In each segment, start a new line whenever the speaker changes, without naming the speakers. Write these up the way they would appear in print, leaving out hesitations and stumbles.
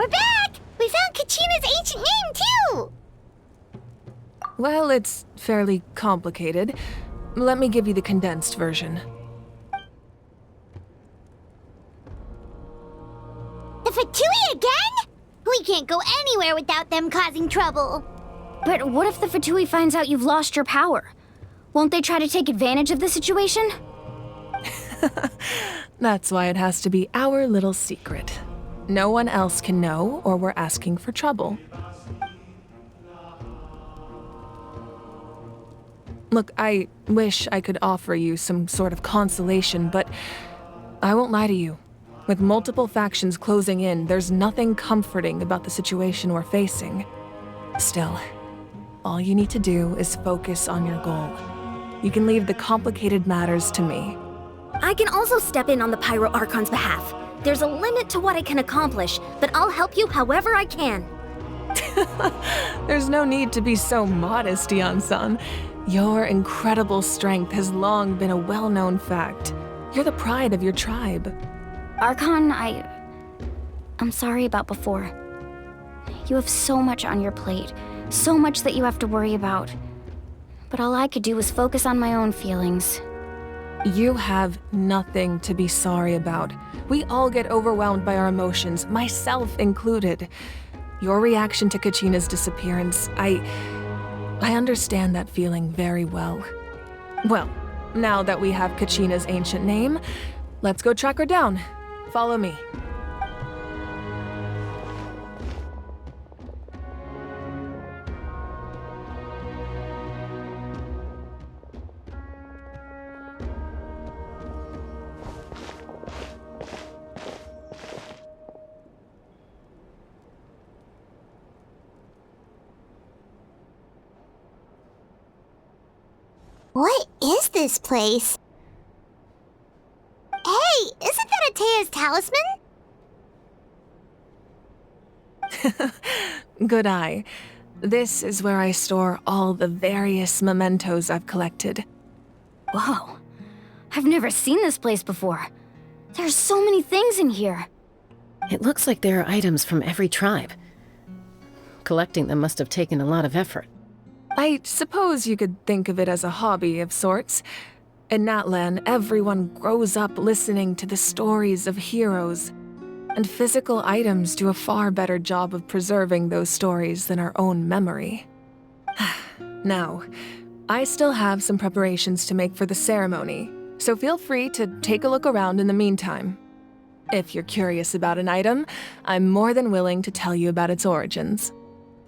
We're back! We found Kachina's Ancient Name, too!
Well, it's fairly complicated. Let me give you the condensed version.
The Fatui again? We can't go anywhere without them causing trouble.
But what if the Fatui finds out you've lost your power? Won't they try to take advantage of the situation?
That's why it has to be our little secret. No one else can know, or we're asking for trouble. Look, I wish I could offer you some sort of consolation, but I won't lie to you. With multiple factions closing in, there's nothing comforting about the situation we're facing. Still, all you need to do is focus on your goal. You can leave the complicated matters to me.
I can also step in on the Pyro Archon's behalf. There's a limit to what I can accomplish, but I'll help you however I can.
There's no need to be so modest, Yan-san. Your incredible strength has long been a well-known fact. You're the pride of your tribe.
Archon, I'm sorry about before. You have so much on your plate, so much that you have to worry about. But all I could do was focus on my own feelings.
You have nothing to be sorry about. We all get overwhelmed by our emotions, myself included. Your reaction to Kachina's disappearance, I understand that feeling very well. Well, now that we have Kachina's ancient name, let's go track her down. Follow me.
What is this place? Hey, isn't that Atea's talisman?
Good eye. This is where I store all the various mementos I've collected.
Whoa. I've never seen this place before. There's so many things in here.
It looks like there are items from every tribe. Collecting them must have taken a lot of effort.
I suppose you could think of it as a hobby of sorts. In Natlan, everyone grows up listening to the stories of heroes, and physical items do a far better job of preserving those stories than our own memory. Now, I still have some preparations to make for the ceremony, so feel free to take a look around in the meantime. If you're curious about an item, I'm more than willing to tell you about its origins.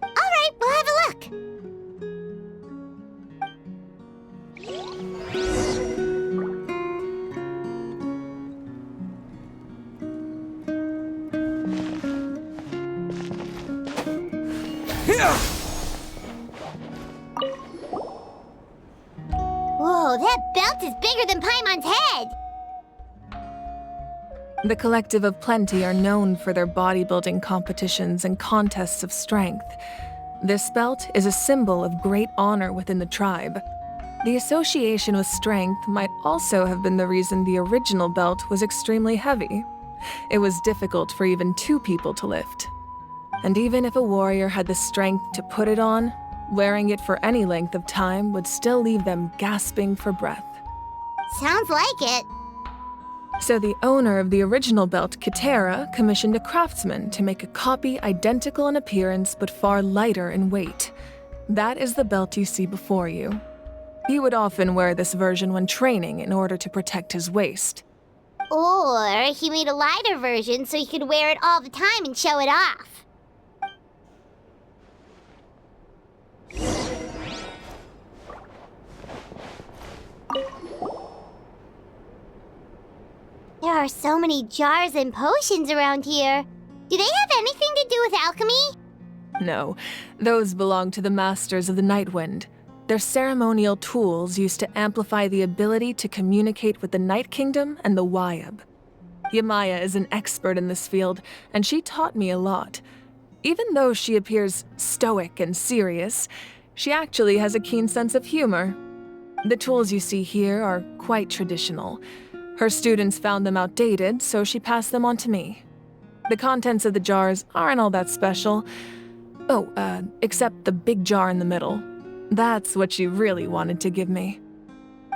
All right, we'll have a look. Whoa, that belt is bigger than Paimon's head!
The Collective of Plenty are known for their bodybuilding competitions and contests of strength. This belt is a symbol of great honor within the tribe. The association with strength might also have been the reason the original belt was extremely heavy. It was difficult for even two people to lift. And even if a warrior had the strength to put it on, wearing it for any length of time would still leave them gasping for breath.
Sounds like it.
So the owner of the original belt, Kitera, commissioned a craftsman to make a copy identical in appearance but far lighter in weight. That is the belt you see before you. He would often wear this version when training in order to protect his waist.
Or he made a lighter version so he could wear it all the time and show it off. There are so many jars and potions around here. Do they have anything to do with alchemy?
No, those belong to the Masters of the Nightwind. They're ceremonial tools used to amplify the ability to communicate with the Night Kingdom and the Wyab. Yamaya is an expert in this field, and she taught me a lot. Even though she appears stoic and serious, she actually has a keen sense of humor. The tools you see here are quite traditional. Her students found them outdated, so she passed them on to me. The contents of the jars aren't all that special. Oh, except the big jar in the middle. That's what you really wanted to give me.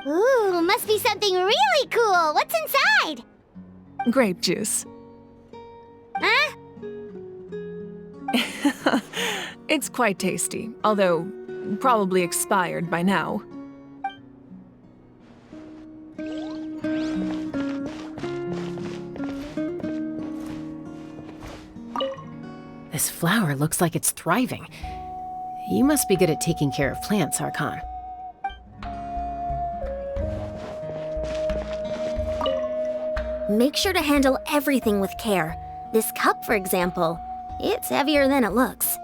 Ooh, must be something really cool. What's inside?
Grape juice.
Huh?
It's quite tasty, although probably expired by now.
This flower looks like it's thriving. You must be good at taking care of plants, Archon.
Make sure to handle everything with care. This cup, for example, it's heavier than it looks.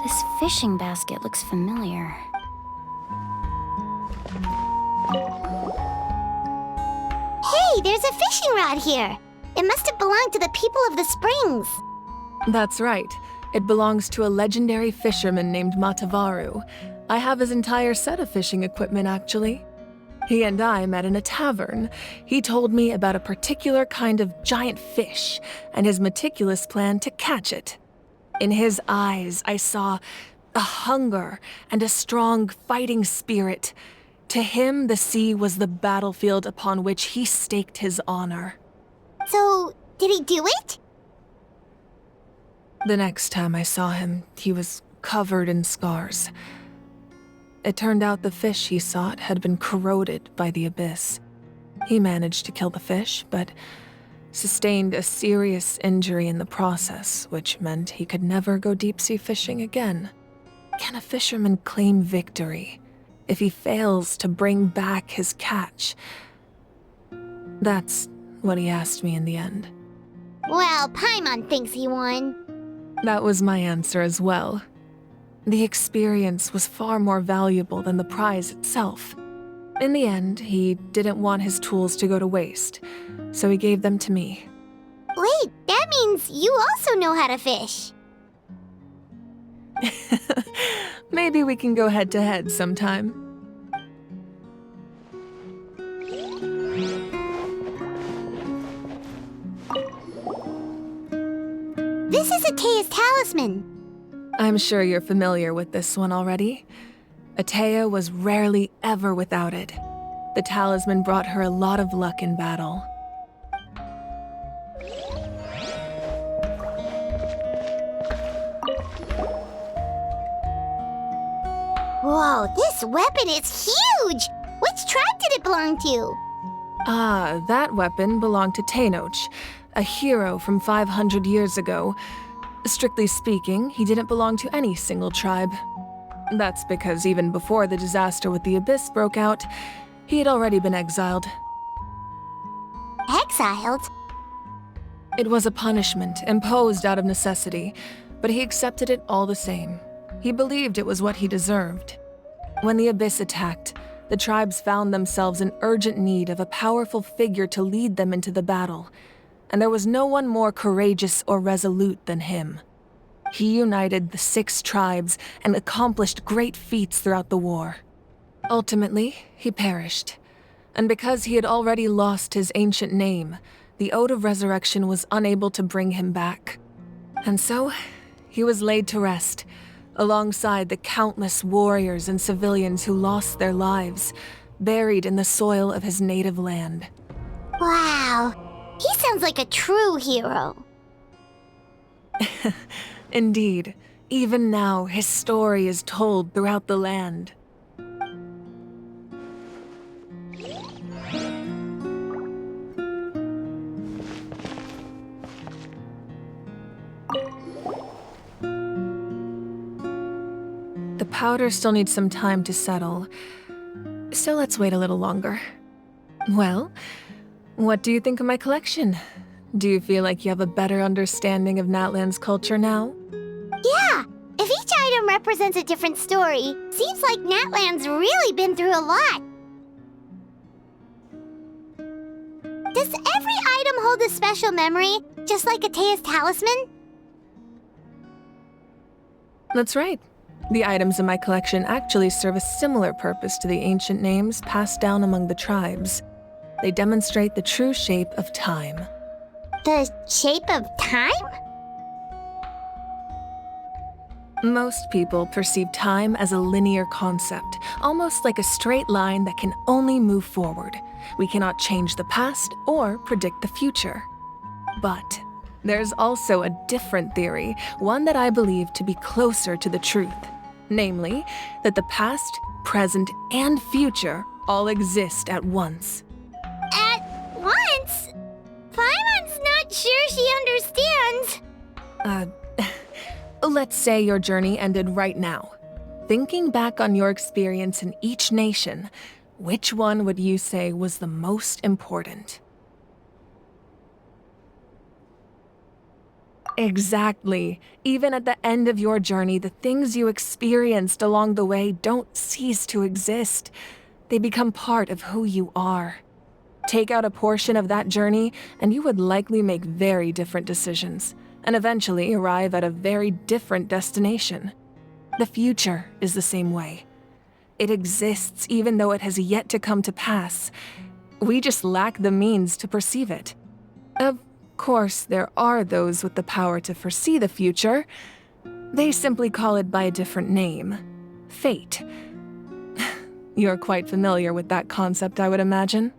This fishing basket looks familiar.
Hey, there's a fishing rod here. It must have belonged to the people of the springs.
That's right. It belongs to a legendary fisherman named Matavaru. I have his entire set of fishing equipment, actually. He and I met in a tavern. He told me about a particular kind of giant fish and his meticulous plan to catch it. In his eyes, I saw a hunger and a strong fighting spirit. To him, the sea was the battlefield upon which he staked his honor.
So, did he do it?
The next time I saw him, he was covered in scars. It turned out the fish he sought had been corroded by the abyss. He managed to kill the fish, but sustained a serious injury in the process, which meant he could never go deep-sea fishing again. Can a fisherman claim victory if he fails to bring back his catch? That's what he asked me in the end.
Well, Paimon thinks he won.
That was my answer as well. The experience was far more valuable than the prize itself. In the end, he didn't want his tools to go to waste, so he gave them to me.
Wait, that means you also know how to fish.
Maybe we can go head-to-head sometime.
This is Atea's talisman.
I'm sure you're familiar with this one already. Atea was rarely ever without it. The talisman brought her a lot of luck in battle.
Whoa, this weapon is huge! Which tribe did it belong to?
Ah, that weapon belonged to Tenoch, a hero from 500 years ago. Strictly speaking, he didn't belong to any single tribe. That's because even before the disaster with the Abyss broke out, he had already been exiled.
Exiled?
It was a punishment imposed out of necessity, but he accepted it all the same. He believed it was what he deserved. When the Abyss attacked, the tribes found themselves in urgent need of a powerful figure to lead them into the battle, and there was no one more courageous or resolute than him. He united the 6 tribes and accomplished great feats throughout the war. Ultimately, he perished, and because he had already lost his ancient name, the Ode of Resurrection was unable to bring him back. And so, he was laid to rest, alongside the countless warriors and civilians who lost their lives, buried in the soil of his native land.
Wow, he sounds like a true hero.
Indeed, even now his story is told throughout the land. The powder still needs some time to settle, so let's wait a little longer. Well, what do you think of my collection? Do you feel like you have a better understanding of Natlan's culture now?
Yeah, if each item represents a different story, seems like Natlan's really been through a lot. Does every item hold a special memory, just like Atea's talisman?
That's right. The items in my collection actually serve a similar purpose to the ancient names passed down among the tribes. They demonstrate the true shape of time.
The shape of time?
Most people perceive time as a linear concept, almost like a straight line that can only move forward. We cannot change the past or predict the future. But there's also a different theory, one that I believe to be closer to the truth. Namely, that the past, present, and future all exist at once.
At once? Paimon's not sure she understands.
Let's say your journey ended right now. Thinking back on your experience in each nation, which one would you say was the most important? Exactly. Even at the end of your journey, the things you experienced along the way don't cease to exist. They become part of who you are. Take out a portion of that journey, and you would likely make very different decisions, and eventually arrive at a very different destination. The future is the same way. It exists even though it has yet to come to pass. We just lack the means to perceive it. Of course, there are those with the power to foresee the future. They simply call it by a different name. Fate. You're quite familiar with that concept, I would imagine.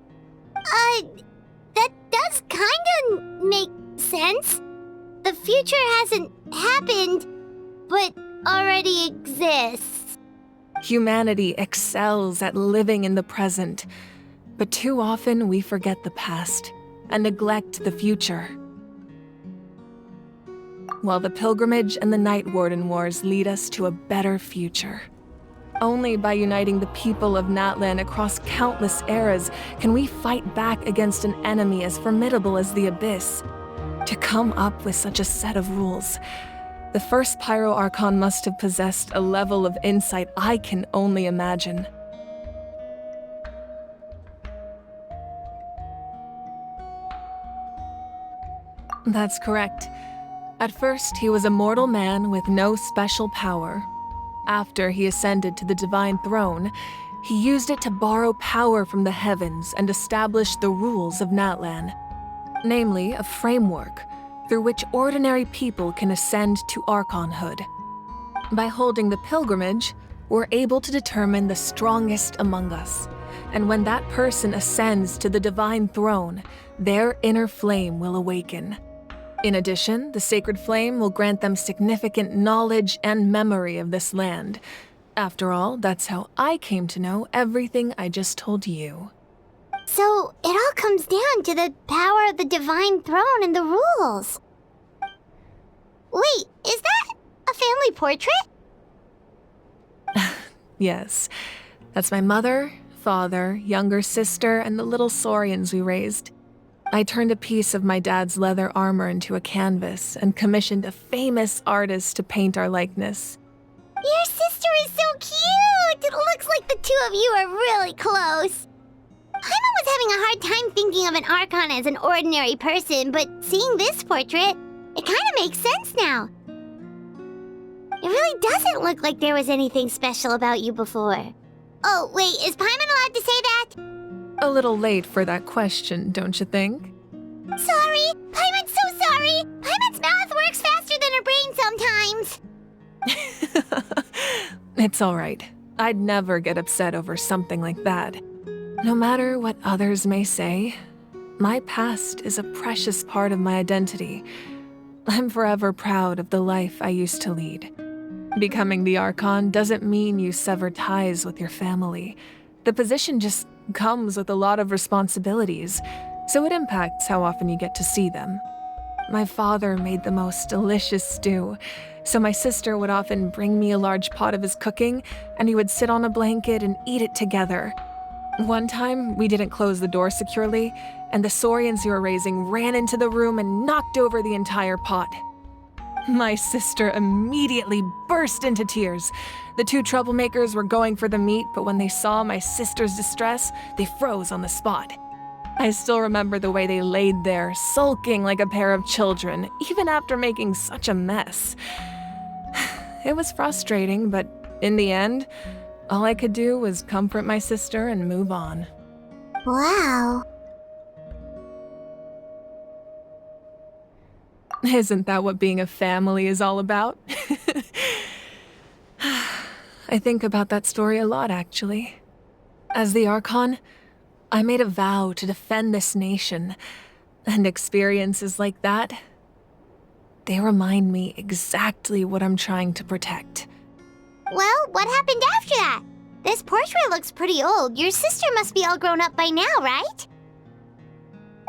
That does kinda make sense. The future hasn't happened, but already exists.
Humanity excels at living in the present, but too often we forget the past and neglect the future. While the pilgrimage and the Night Warden Wars lead us to a better future. Only by uniting the people of Natlan across countless eras can we fight back against an enemy as formidable as the Abyss. To come up with such a set of rules, the first Pyro Archon must have possessed a level of insight I can only imagine. That's correct. At first, he was a mortal man with no special power. After he ascended to the divine throne, he used it to borrow power from the heavens and establish the rules of Natlan. Namely, a framework through which ordinary people can ascend to Archonhood. By holding the pilgrimage, we're able to determine the strongest among us, and when that person ascends to the divine throne, their inner flame will awaken. In addition, the sacred flame will grant them significant knowledge and memory of this land. After all, that's how I came to know everything I just told you.
So, it all comes down to the power of the divine throne and the rules. Wait, is that a family portrait?
Yes, that's my mother, father, younger sister, and the little saurians we raised. I turned a piece of my dad's leather armor into a canvas and commissioned a famous artist to paint our likeness.
Your sister is so cute! It looks like the two of you are really close. Paimon was having a hard time thinking of an Archon as an ordinary person, but seeing this portrait, it kind of makes sense now. It really doesn't look like there was anything special about you before. Oh, wait, is Paimon allowed to say that?
A little late for that question, don't you think?
Sorry! Paimon's so sorry! Paimon's mouth works faster than her brain sometimes!
It's all right. I'd never get upset over something like that. No matter what others may say, my past is a precious part of my identity. I'm forever proud of the life I used to lead. Becoming the Archon doesn't mean you sever ties with your family. The position just comes with a lot of responsibilities, so it impacts how often you get to see them. My father made the most delicious stew, so my sister would often bring me a large pot of his cooking, and he would sit on a blanket and eat it together. One time, we didn't close the door securely, and the saurians you were raising ran into the room and knocked over the entire pot. My sister immediately burst into tears. The two troublemakers were going for the meat, but when they saw my sister's distress, they froze on the spot. I still remember the way they laid there, sulking like a pair of children, even after making such a mess. It was frustrating, but in the end, all I could do was comfort my sister and move on.
Wow.
Isn't that what being a family is all about? I think about that story a lot, actually. As the Archon, I made a vow to defend this nation, and experiences like that, they remind me exactly what I'm trying to protect.
Well, what happened after that? This portrait looks pretty old. Your sister must be all grown up by now, right?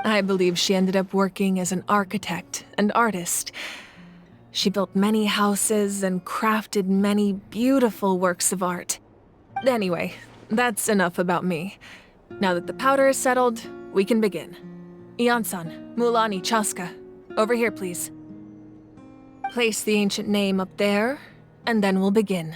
I believe she ended up working as an architect and artist. She built many houses and crafted many beautiful works of art. Anyway, that's enough about me. Now that the powder is settled, we can begin. Ian-san, Mulani, Chaska, over here, please. Place the ancient name up there, and then we'll begin.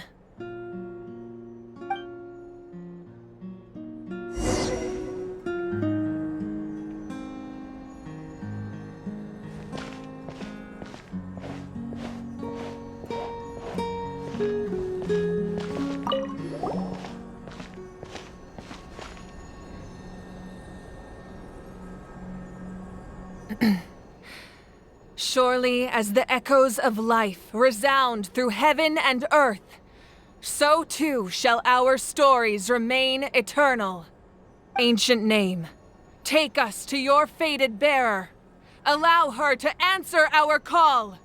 Surely as the echoes of life resound through heaven and earth, so too shall our stories remain eternal. Ancient Name, take us to your fated bearer. Allow her to answer our call.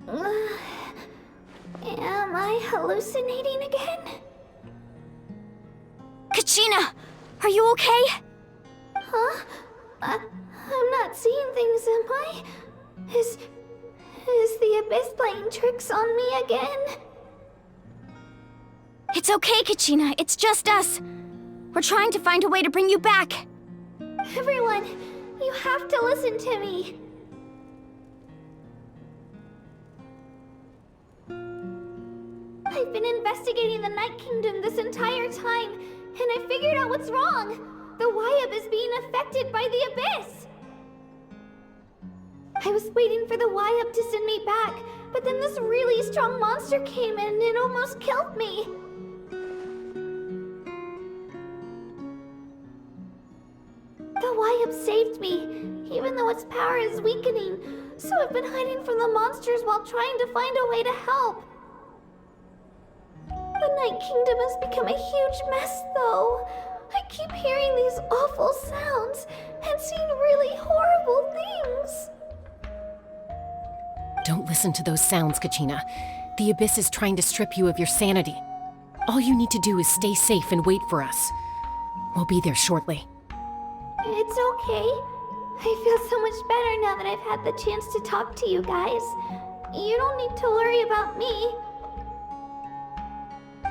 Am I hallucinating again?
Kachina! Are you okay?
Huh? I'm not seeing things, am I? Is the Abyss playing tricks on me again?
It's okay, Kachina. It's just us. We're trying to find a way to bring you back.
Everyone, you have to listen to me. I've been investigating the Night Kingdom this entire time, and I figured out what's wrong. The Wyab is being affected by the Abyss. I was waiting for the Wyab to send me back, but then this really strong monster came in and it almost killed me. The Wyab saved me, even though its power is weakening, so I've been hiding from the monsters while trying to find a way to help. The Night Kingdom has become a huge mess, though. I keep hearing these awful sounds and seeing really horrible things.
Don't listen to those sounds, Kachina. The Abyss is trying to strip you of your sanity. All you need to do is stay safe and wait for us. We'll be there shortly.
It's okay. I feel so much better now that I've had the chance to talk to you guys. You don't need to worry about me.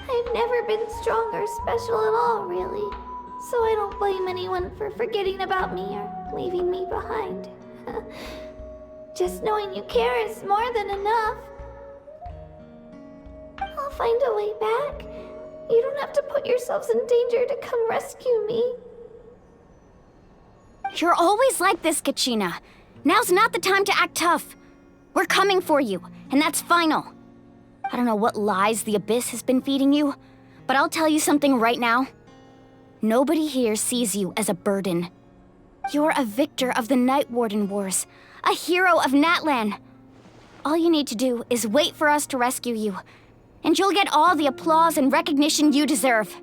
I've never been strong or special at all, really. So I don't blame anyone for forgetting about me or leaving me behind. Just knowing you care is more than enough. I'll find a way back. You don't have to put yourselves in danger to come rescue me.
You're always like this, Kachina. Now's not the time to act tough. We're coming for you, and that's final. I don't know what lies the Abyss has been feeding you, but I'll tell you something right now. Nobody here sees you as a burden. You're a victor of the Night Warden Wars, a hero of Natlan. All you need to do is wait for us to rescue you, and you'll get all the applause and recognition you deserve.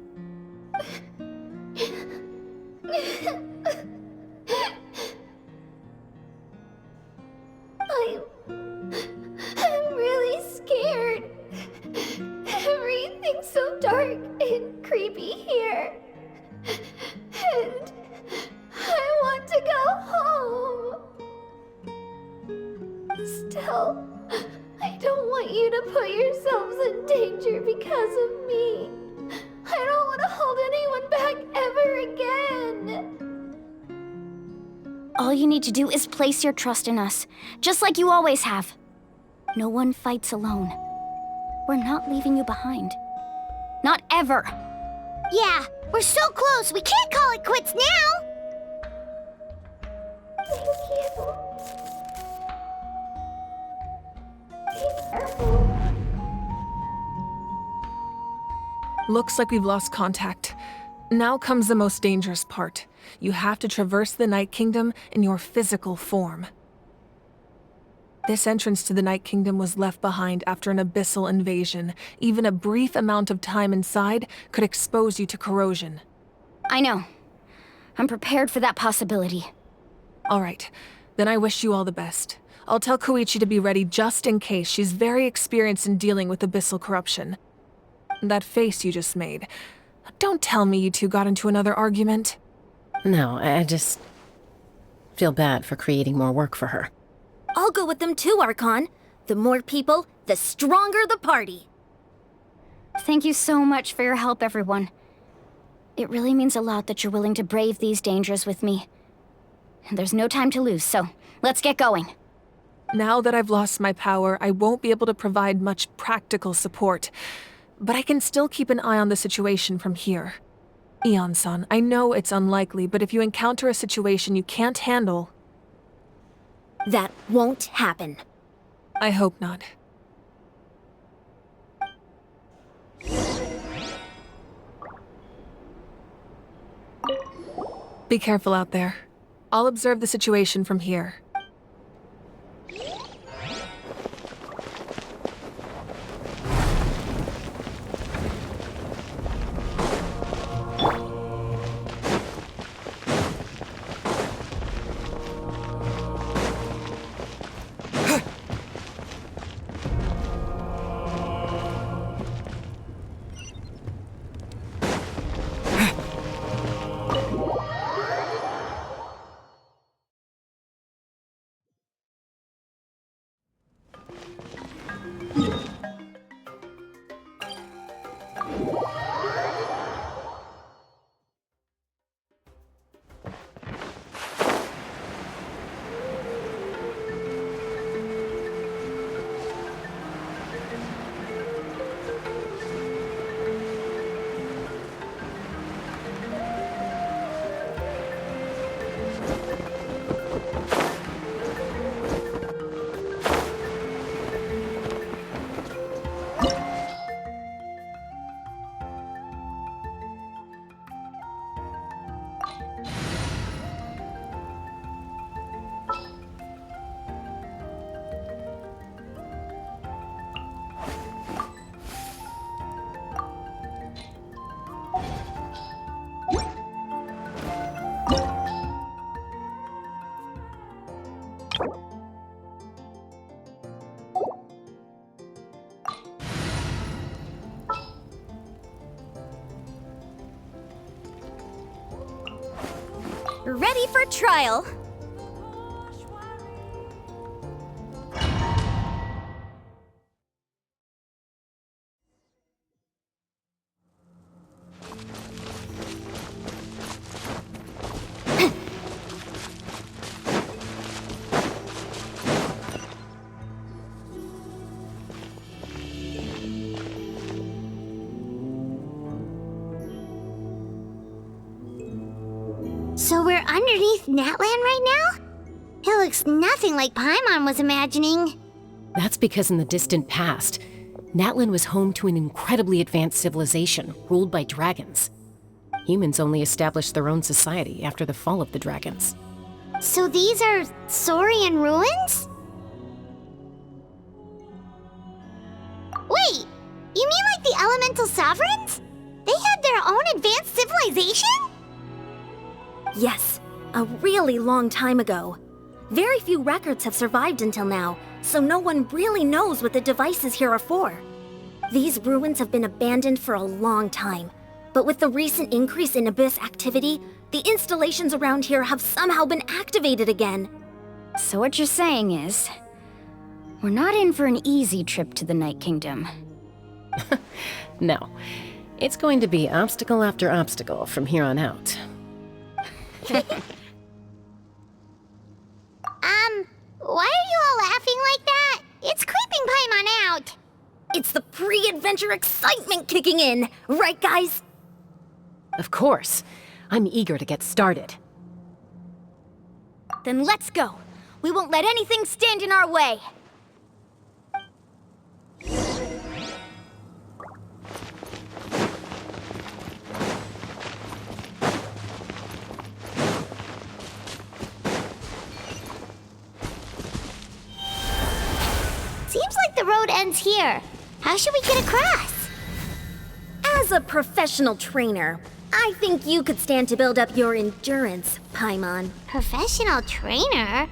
I'm really scared. Everything's so dark and creepy here. And I want to go home. Still, I don't want you to put yourselves in danger because of me. I don't want to hold anyone back ever again.
All you need to do is place your trust in us, just like you always have. No one fights alone. We're not leaving you behind. Not ever.
Yeah, we're so close. We can't call it quits now.
Looks like we've lost contact. Now comes the most dangerous part. You have to traverse the Night Kingdom in your physical form. This entrance to the Night Kingdom was left behind after an abyssal invasion. Even a brief amount of time inside could expose you to corrosion.
I know. I'm prepared for that possibility.
All right, then I wish you all the best. I'll tell Koichi to be ready just in case. She's very experienced in dealing with abyssal corruption. That face you just made. Don't tell me you two got into another argument.
No, I just feel bad for creating more work for her.
I'll go with them too, Archon. The more people, the stronger the party.
Thank you so much for your help, everyone. It really means a lot that you're willing to brave these dangers with me. And there's no time to lose, so let's get going.
Now that I've lost my power, I won't be able to provide much practical support. But I can still keep an eye on the situation from here. Eon-san, I know it's unlikely, but if you encounter a situation you can't handle...
That won't happen.
I hope not. Be careful out there. I'll observe the situation from here.
Ready for trial.
So we're underneath Natlan right now? It looks nothing like Paimon was imagining.
That's because in the distant past, Natlan was home to an incredibly advanced civilization ruled by dragons. Humans only established their own society after the fall of the dragons.
So these are Saurian ruins? Wait, you mean like the elemental sovereigns? They had their own advanced civilization?
Yes, a really long time ago. Very few records have survived until now, so no one really knows what the devices here are for. These ruins have been abandoned for a long time, but with the recent increase in Abyss activity, the installations around here have somehow been activated again.
So what you're saying is, we're not in for an easy trip to the Night Kingdom.
No, it's going to be obstacle after obstacle from here on out.
Why are you all laughing like that? It's creeping Paimon out.
It's the pre-adventure excitement kicking in, right guys?
Of course. I'm eager to get started.
Then let's go. We won't let anything stand in our way.
the road ends here. How should we get across?
As a professional trainer, I think you could stand to build up your endurance, Paimon.
Professional trainer?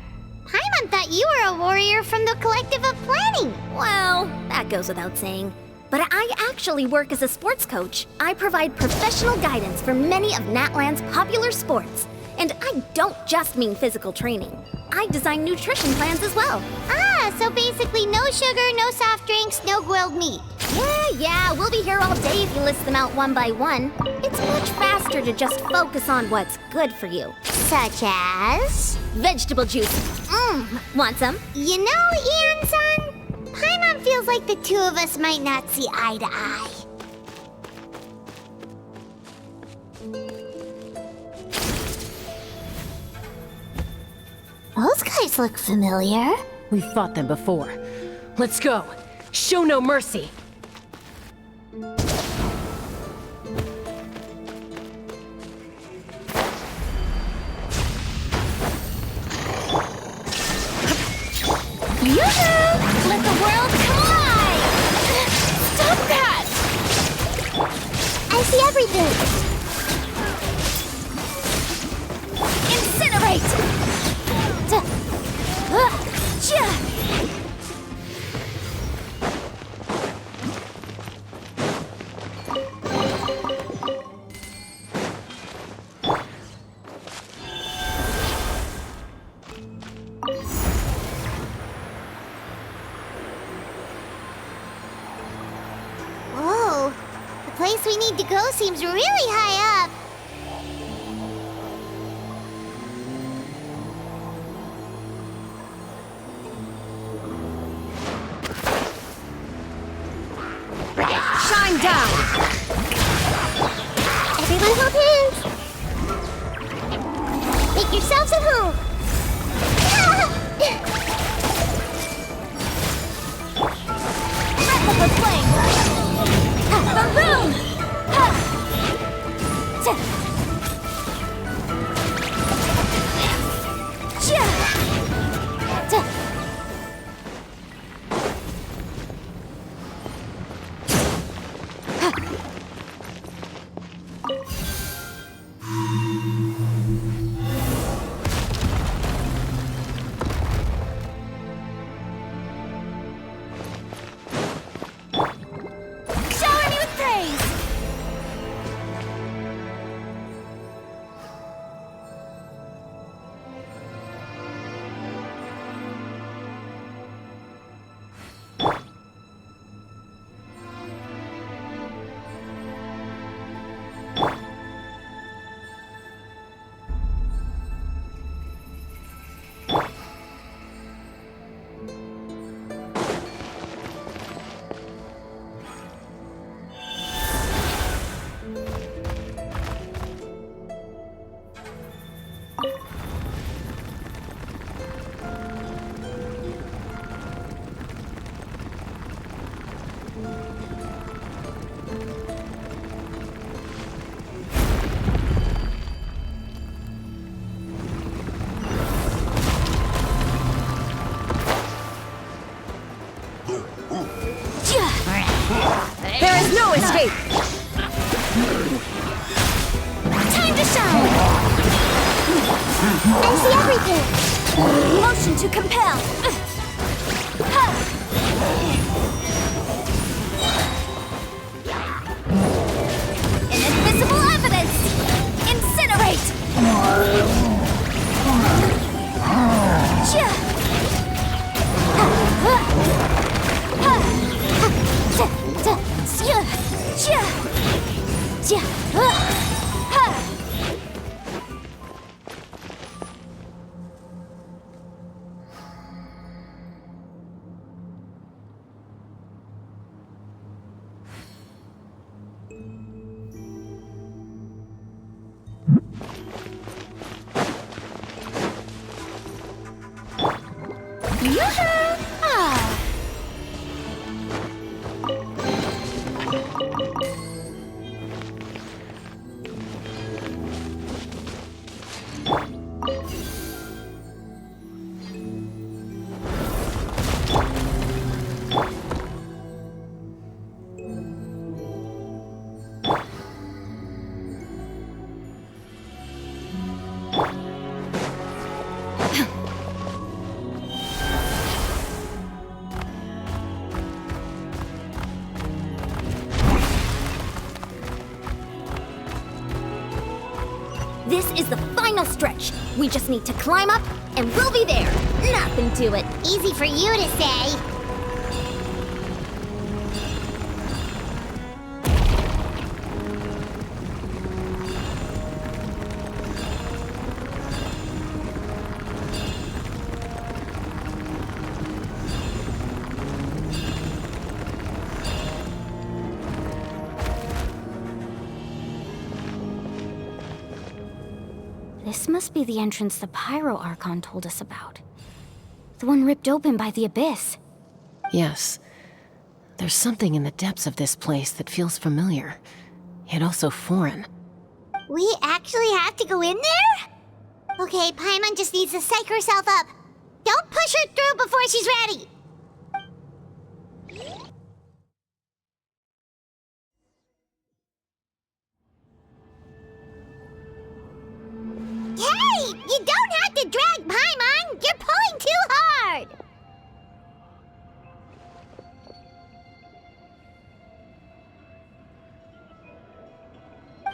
Paimon thought you were a warrior from the Collective of Planning.
Well, that goes without saying. But I actually work as a sports coach. I provide professional guidance for many of Natlan's popular sports. And I don't just mean physical training. I design nutrition plans as well.
Ah, so basically no sugar, no soft drinks, no grilled meat.
Yeah, we'll be here all day if you list them out one by one. It's much faster to just focus on what's good for you.
Such as?
Vegetable juice. Want some?
You know, Ian-san, Paimon feels like the two of us might not see eye to eye. Those guys look familiar.
We've fought them before. Let's go. Show no mercy.
Yoo-hoo! Let the world collide! Stop that! I see everything! Incinerate! Whoa, the place we need to go seems really high up.
Shine down!
Everyone hold hands. Make yourselves at home. Replica flame. Baboom! Shower me with praise!
There is no escape!
Time to shine! I see everything!
Motion to compel!
Inadmissible evidence! Incinerate!
This is the final stretch. We just need to climb up, and we'll be there. Nothing to it.
Easy for you to say.
This must be the entrance the Pyro Archon told us about. The one ripped open by the Abyss.
Yes. There's something in the depths of this place that feels familiar, yet also foreign.
We actually have to go in there? Okay, Paimon just needs to psych herself up. Don't push her through before she's ready. Hey! You don't have to drag Paimon! You're pulling too hard!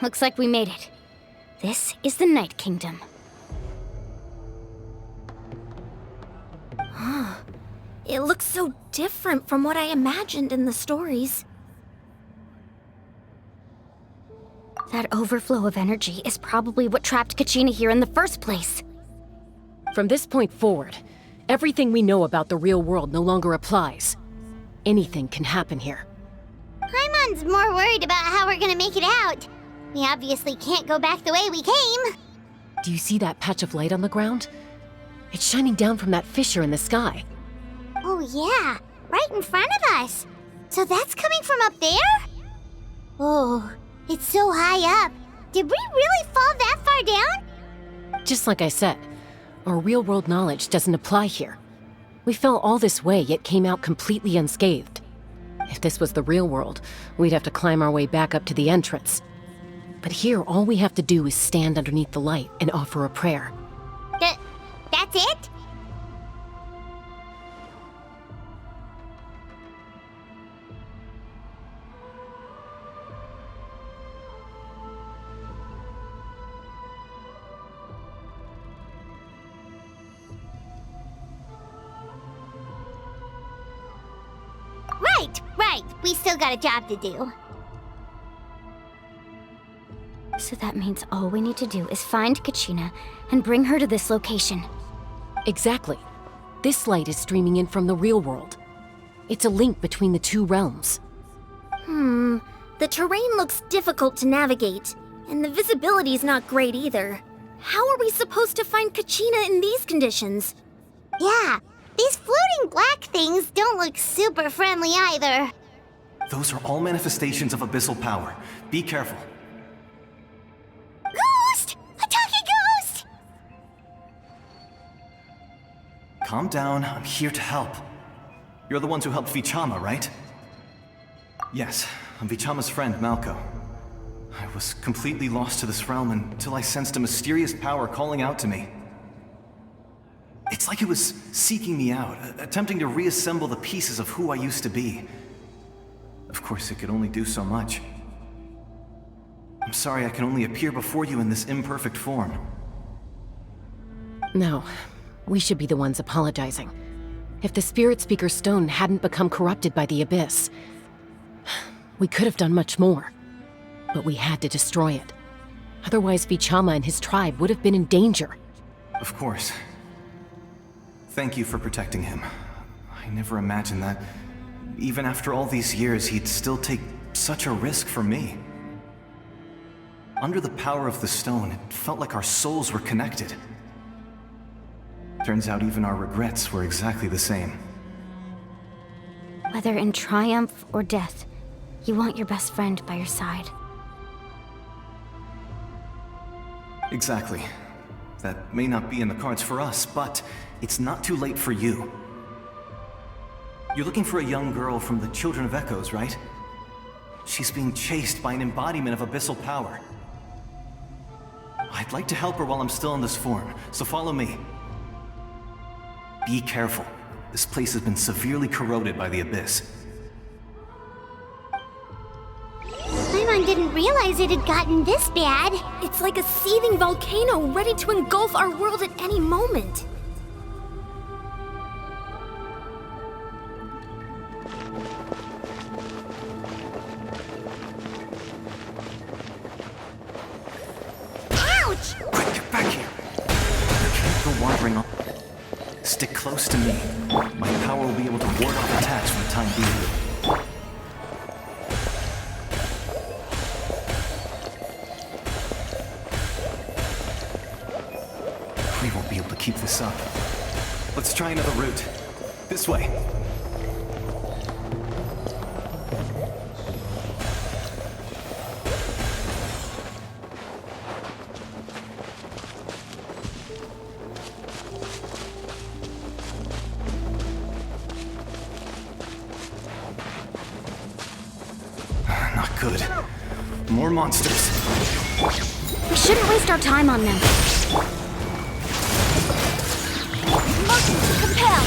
Looks like we made it. This is the Night Kingdom.
It looks so different from what I imagined in the stories.
That overflow of energy is probably what trapped Kachina here in the first place.
From this point forward, everything we know about the real world no longer applies. Anything can happen here.
Paimon's more worried about how we're gonna make it out. We obviously can't go back the way we came.
Do you see that patch of light on the ground? It's shining down from that fissure in the sky.
Oh yeah, right in front of us. So that's coming from up there? Oh, it's so high up. Did we really fall that far down?
Just like I said, our real-world knowledge doesn't apply here. We fell all this way, yet came out completely unscathed. If this was the real world, we'd have to climb our way back up to the entrance. But here, all we have to do is stand underneath the light and offer a prayer.
That's it? Right. We still got a job to do.
So that means all we need to do is find Kachina and bring her to this location.
Exactly. This light is streaming in from the real world. It's a link between the two realms.
The terrain looks difficult to navigate, and the visibility's not great either. How are we supposed to find Kachina in these conditions?
Yeah, these floating black things don't look super friendly either.
Those are all manifestations of abyssal power. Be careful.
Ghost! A talking ghost!
Calm down, I'm here to help. You're the ones who helped Vichama, right? Yes, I'm Vichama's friend, Malco. I was completely lost to this realm until I sensed a mysterious power calling out to me. It's like it was seeking me out, attempting to reassemble the pieces of who I used to be. Of course, it could only do so much. I'm sorry I can only appear before you in this imperfect form.
No, we should be the ones apologizing. If the Spirit Speaker Stone hadn't become corrupted by the Abyss, we could have done much more. But we had to destroy it. Otherwise, Vichama and his tribe would have been in danger.
Of course. Thank you for protecting him. I never imagined that, even after all these years, he'd still take such a risk for me. Under the power of the stone, it felt like our souls were connected. Turns out even our regrets were exactly the same.
Whether in triumph or death, you want your best friend by your side.
Exactly. That may not be in the cards for us, but it's not too late for you. You're looking for a young girl from the Children of Echoes, right? She's being chased by an embodiment of abyssal power. I'd like to help her while I'm still in this form, so follow me. Be careful. This place has been severely corroded by the Abyss.
Archon didn't realize it had gotten this bad.
It's like a seething volcano ready to engulf our world at any moment.
Ouch!
Quick, get back here. I can't go wandering on. Stick close to me. My power will be able to ward off attacks for the time being. We won't be able to keep this up. Let's try another route. This way. Not good. More monsters.
We shouldn't waste our time on them.
Motion to compel!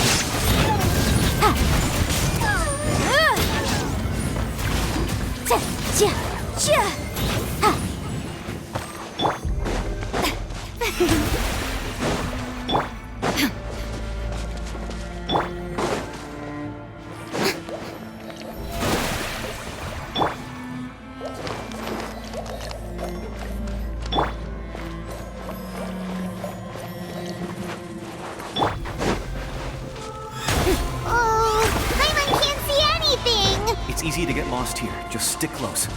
It's easy to get lost here. Just stick close.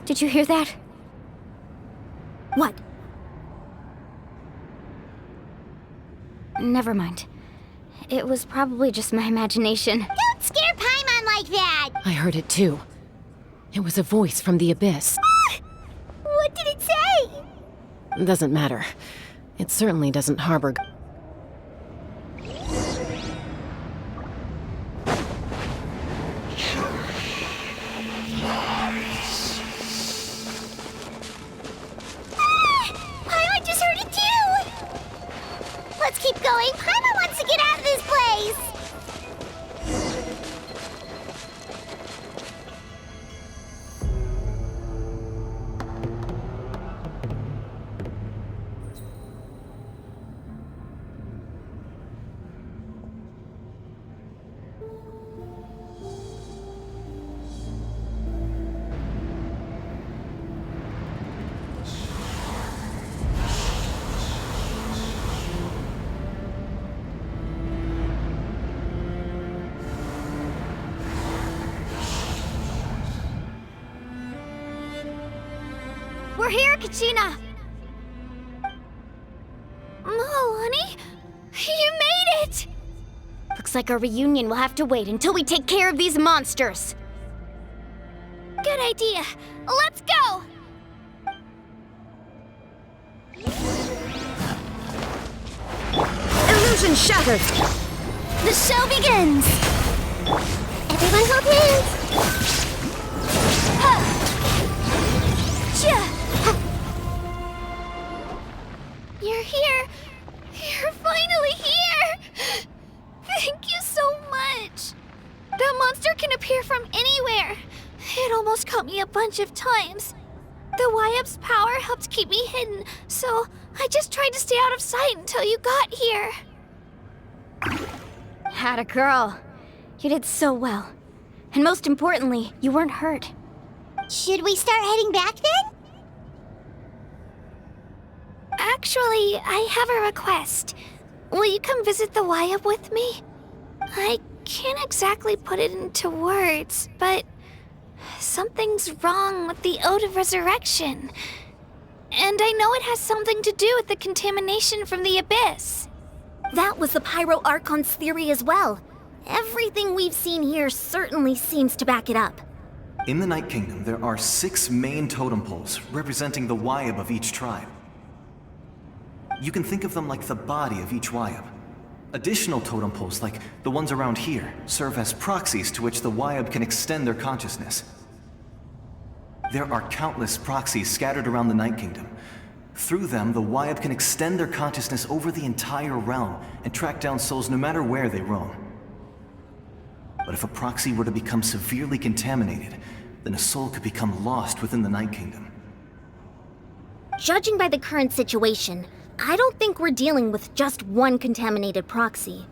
Did you hear that?
What?
Never mind. It was probably just my imagination.
Don't scare Paimon like that!
I heard it too. It was a voice from the abyss.
What did it say?
Doesn't matter. It certainly doesn't harbor.
Paimon just heard it too! Let's keep going. Paimon wants to get out of this place!
We're here, Kachina!
Honey, you made it!
Looks like our reunion will have to wait until we take care of these monsters.
Good idea. Let's go!
Illusion shattered!
The show begins! Everyone hold hands! You're here! You're finally here! Thank you so much! That monster can appear from anywhere. It almost caught me a bunch of times. The YF's power helped keep me hidden, so I just tried to stay out of sight until you got here.
Atta girl. You did so well. And most importantly, you weren't hurt.
Should we start heading back then? Actually, I have a request. Will you come visit the YF with me? I can't exactly put it into words, but something's wrong with the Ode of Resurrection. And I know it has something to do with the contamination from the Abyss.
That was the Pyro Archon's theory as well. Everything we've seen here certainly seems to back it up.
In the Night Kingdom, there are 6 main totem poles representing the Wyab of each tribe. You can think of them like the body of each Wyab. Additional totem poles, like the ones around here, serve as proxies to which the Wyab can extend their consciousness. There are countless proxies scattered around the Night Kingdom. Through them, the Wyab can extend their consciousness over the entire realm and track down souls no matter where they roam. But if a proxy were to become severely contaminated, then a soul could become lost within the Night Kingdom.
Judging by the current situation, I don't think we're dealing with just one contaminated proxy.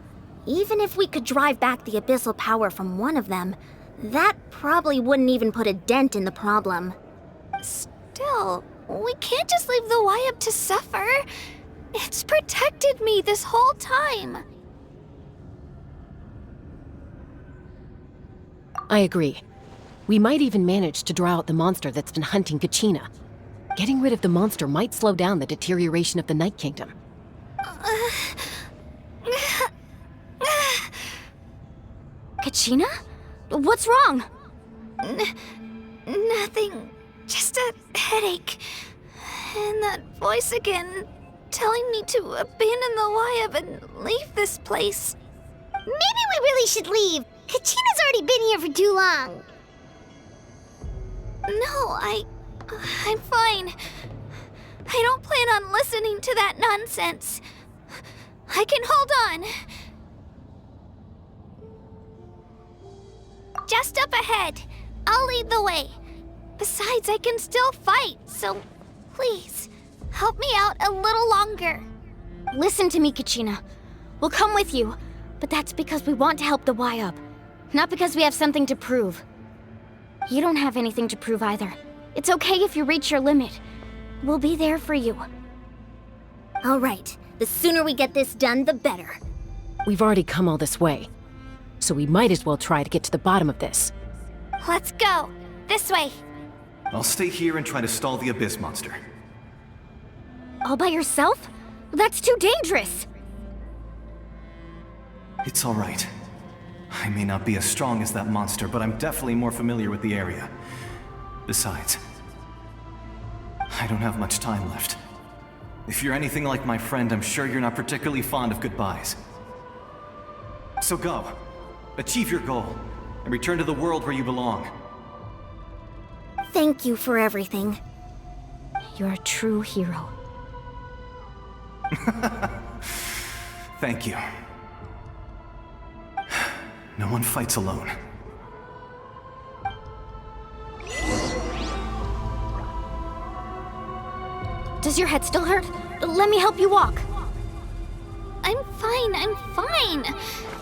Even if we could drive back the abyssal power from one of them, that probably wouldn't even put a dent in the problem.
Still, we can't just leave the Wyab to suffer. It's protected me this whole time.
I agree. We might even manage to draw out the monster that's been hunting Kachina. Getting rid of the monster might slow down the deterioration of the Night Kingdom.
Kachina? What's wrong? Nothing. Just a headache. And that voice again, telling me to abandon the Wyab and leave this place.
Maybe we really should leave. Kachina's already been here for too long.
No, I'm fine. I don't plan on listening to that nonsense. I can hold on. Just up ahead. I'll lead the way. Besides, I can still fight, so please, help me out a little longer. Listen to me, Kachina. We'll come with you, but that's because we want to help the Wyab, not because we have something to prove. You don't have anything to prove either. It's okay if you reach your limit. We'll be there for you.
All right, the sooner we get this done, the better.
We've already come all this way, so we might as well try to get to the bottom of this.
Let's go. This way.
I'll stay here and try to stall the Abyss monster.
All by yourself? That's too dangerous.
It's all right. I may not be as strong as that monster, but I'm definitely more familiar with the area. Besides, I don't have much time left. If you're anything like my friend, I'm sure you're not particularly fond of goodbyes. So go. Achieve your goal, and return to the world where you belong.
Thank you for everything.
You're a true hero.
Thank you. No one fights alone.
Does your head still hurt? Let me help you walk. I'm fine.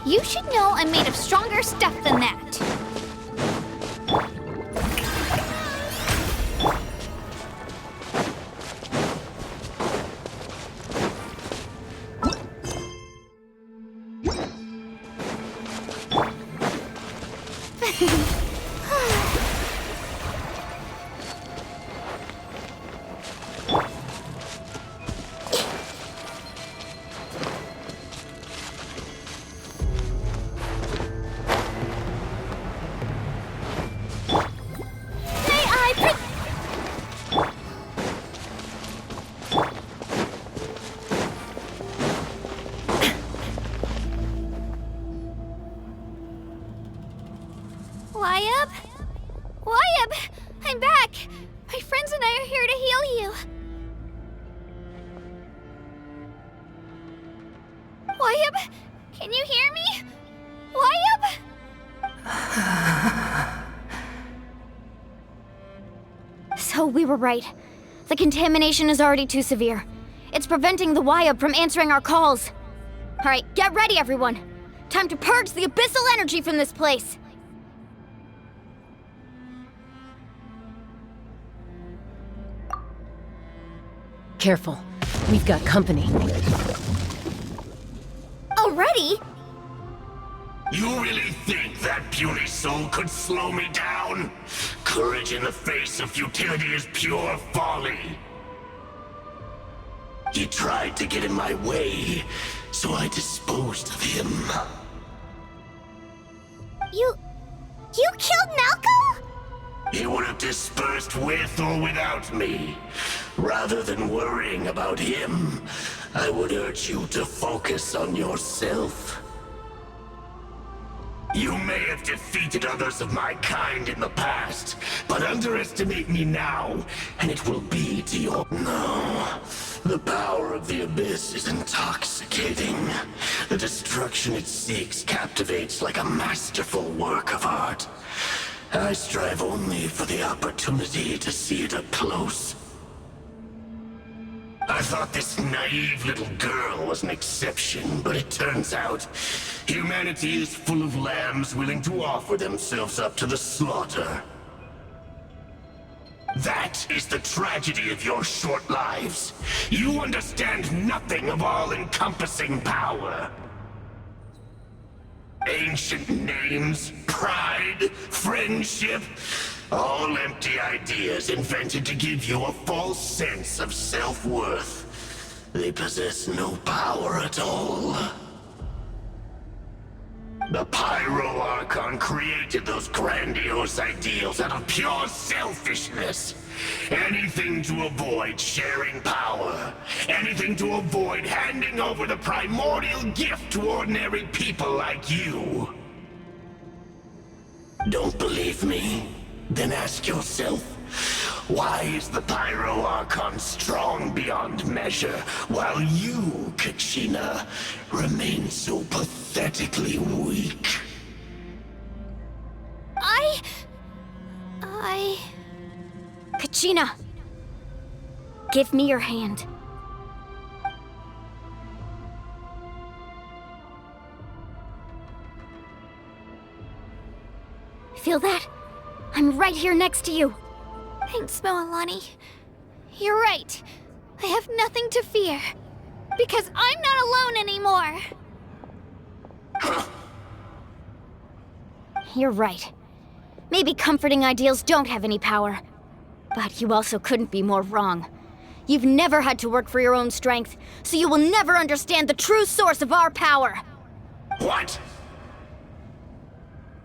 You should know I'm made of stronger stuff than that. Wyab! I'm back! My friends and I are here to heal you. Wyab, can you hear me? Wyab? So we were right. The contamination is already too severe. It's preventing the Wyab from answering our calls. Alright, get ready everyone. Time to purge the abyssal energy from this place.
Careful. We've got company.
Already?
You really think that puny soul could slow me down? Courage in the face of futility is pure folly. He tried to get in my way, so I disposed of him.
You killed Malco?
He would have dispersed with or without me. Rather than worrying about him, I would urge you to focus on yourself. You may have defeated others of my kind in the past, but underestimate me now, and it will be to your... No. The power of the Abyss is intoxicating. The destruction it seeks captivates like a masterful work of art. I strive only for the opportunity to see it up close. I thought this naive little girl was an exception, but it turns out humanity is full of lambs willing to offer themselves up to the slaughter. That is the tragedy of your short lives. You understand nothing of all-encompassing power. Ancient names, pride, friendship, all empty ideas invented to give you a false sense of self-worth. They possess no power at all. The Pyro Archon created those grandiose ideals out of pure selfishness. Anything to avoid sharing power. Anything to avoid handing over the primordial gift to ordinary people like you. Don't believe me? Then ask yourself, why is the Pyro Archon strong beyond measure, while you, Kachina, remain so pathetically weak?
Kachina! Give me your hand. Feel that? I'm right here next to you.
Thanks, Moalani. You're right. I have nothing to fear. Because I'm not alone anymore.
You're right. Maybe comforting ideals don't have any power. But you also couldn't be more wrong. You've never had to work for your own strength, so you will never understand the true source of our power.
What?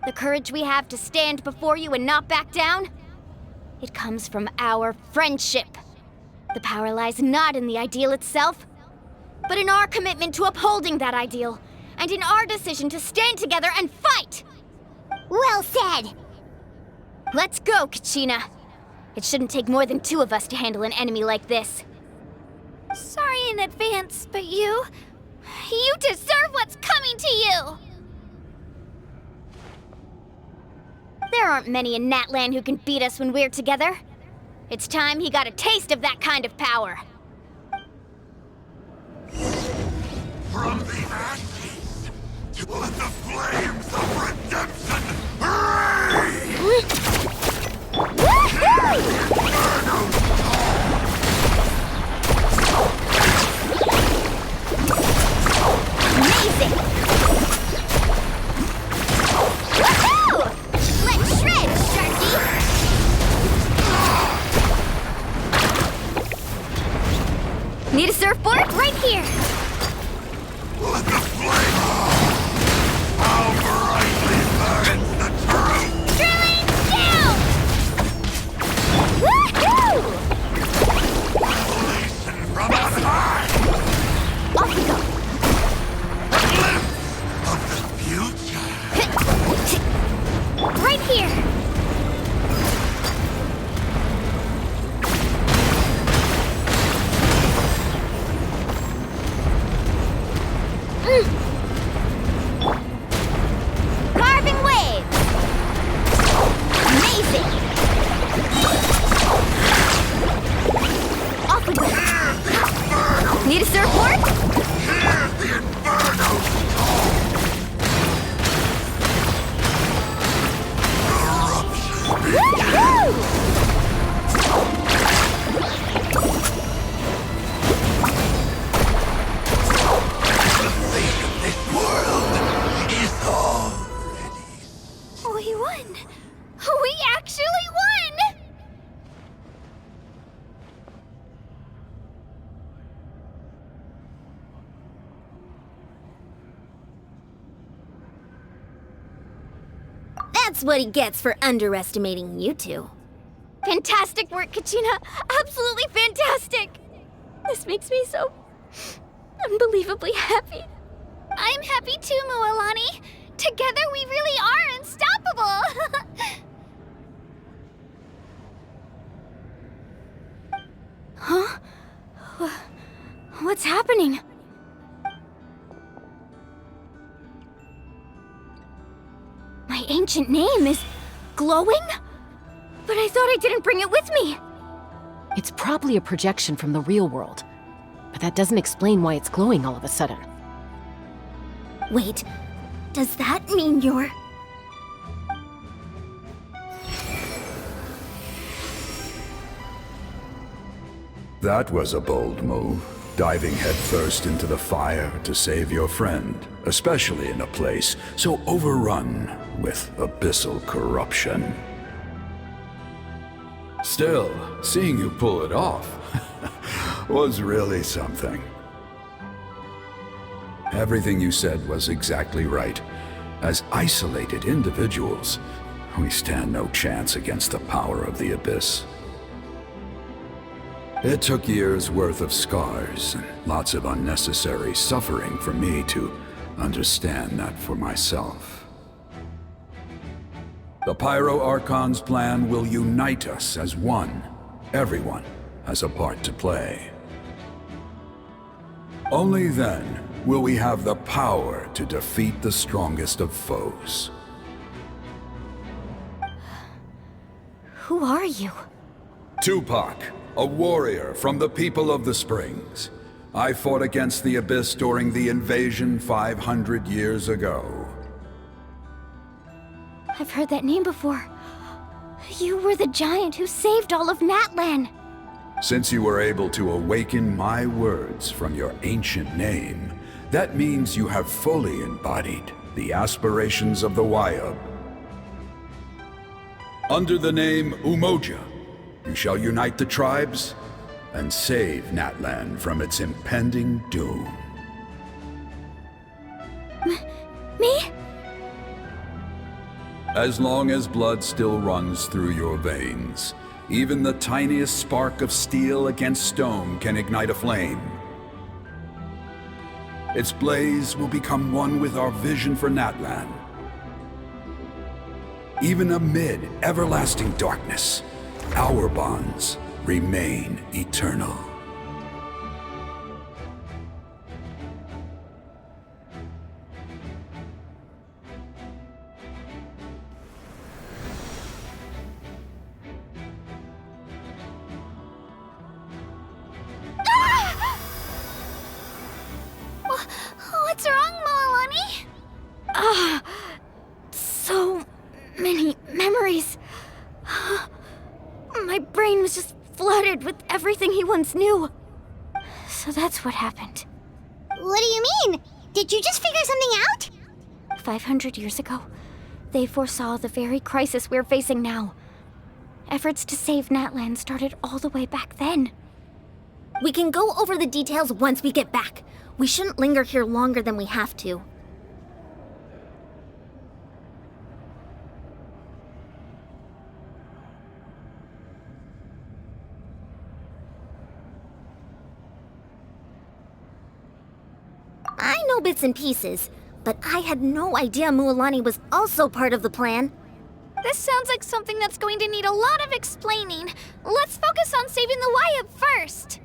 The courage we have to stand before you and not back down? It comes from our friendship. The power lies not in the ideal itself, but in our commitment to upholding that ideal, and in our decision to stand together and fight!
Well said!
Let's go, Kachina. It shouldn't take more than 2 of us to handle an enemy like this.
Sorry in advance, but you deserve what's coming to you!
There aren't many in Natlan who can beat us when we're together. It's time he got a taste of that kind of power.
From the ashes to let the flames of redemption rage!
Amazing! Woohoo! Let's shred, Sharky! Need a surfboard? Right here!
Let the flame how brightly burns the truth!
Drilling down! Woohoo!
Revelation from on high!
Off we go!
A glimpse of the future!
Right here! Carving waves! Amazing! Off we go! Need a surfboard?
Hear the inferno!
Woohoo!
The fate of this world is already...
We won! We actually won!
That's what he gets for underestimating you two.
Fantastic work, Kachina! Absolutely fantastic! This makes me so unbelievably happy.
I'm happy too, Mualani. Together we really are unstoppable.
Huh? What's happening? My ancient name is glowing? But I thought I didn't bring it with me.
It's probably a projection from the real world, but that doesn't explain why it's glowing all of a sudden.
Wait, does that mean you're...
That was a bold move, diving headfirst into the fire to save your friend, especially in a place so overrun with abyssal corruption. Still, seeing you pull it off was really something. Everything you said was exactly right. As isolated individuals, we stand no chance against the power of the Abyss. It took years' worth of scars and lots of unnecessary suffering for me to understand that for myself. The Pyro Archon's plan will unite us as one. Everyone has a part to play. Only then will we have the power to defeat the strongest of foes.
Who are you?
Tupac, a warrior from the people of the Springs. I fought against the Abyss during the invasion 500 years ago.
I've heard that name before. You were the giant who saved all of Natlan.
Since you were able to awaken my words from your ancient name, that means you have fully embodied the aspirations of the Wayub. Under the name Umoja, you shall unite the tribes and save Natlan from its impending doom.
Me?
As long as blood still runs through your veins, even the tiniest spark of steel against stone can ignite a flame. Its blaze will become one with our vision for Natlan. Even amid everlasting darkness, our bonds remain eternal.
What's wrong, Mualani?
So many memories. My brain was just flooded with everything he once knew. So that's what happened.
What do you mean? Did you just figure something out?
500 years ago, they foresaw the very crisis we're facing now. Efforts to save Natlan started all the way back then.
We can go over the details once we get back. We shouldn't linger here longer than we have to. I know bits and pieces, but I had no idea Mualani was also part of the plan.
This sounds like something that's going to need a lot of explaining. Let's focus on saving the Wayub first.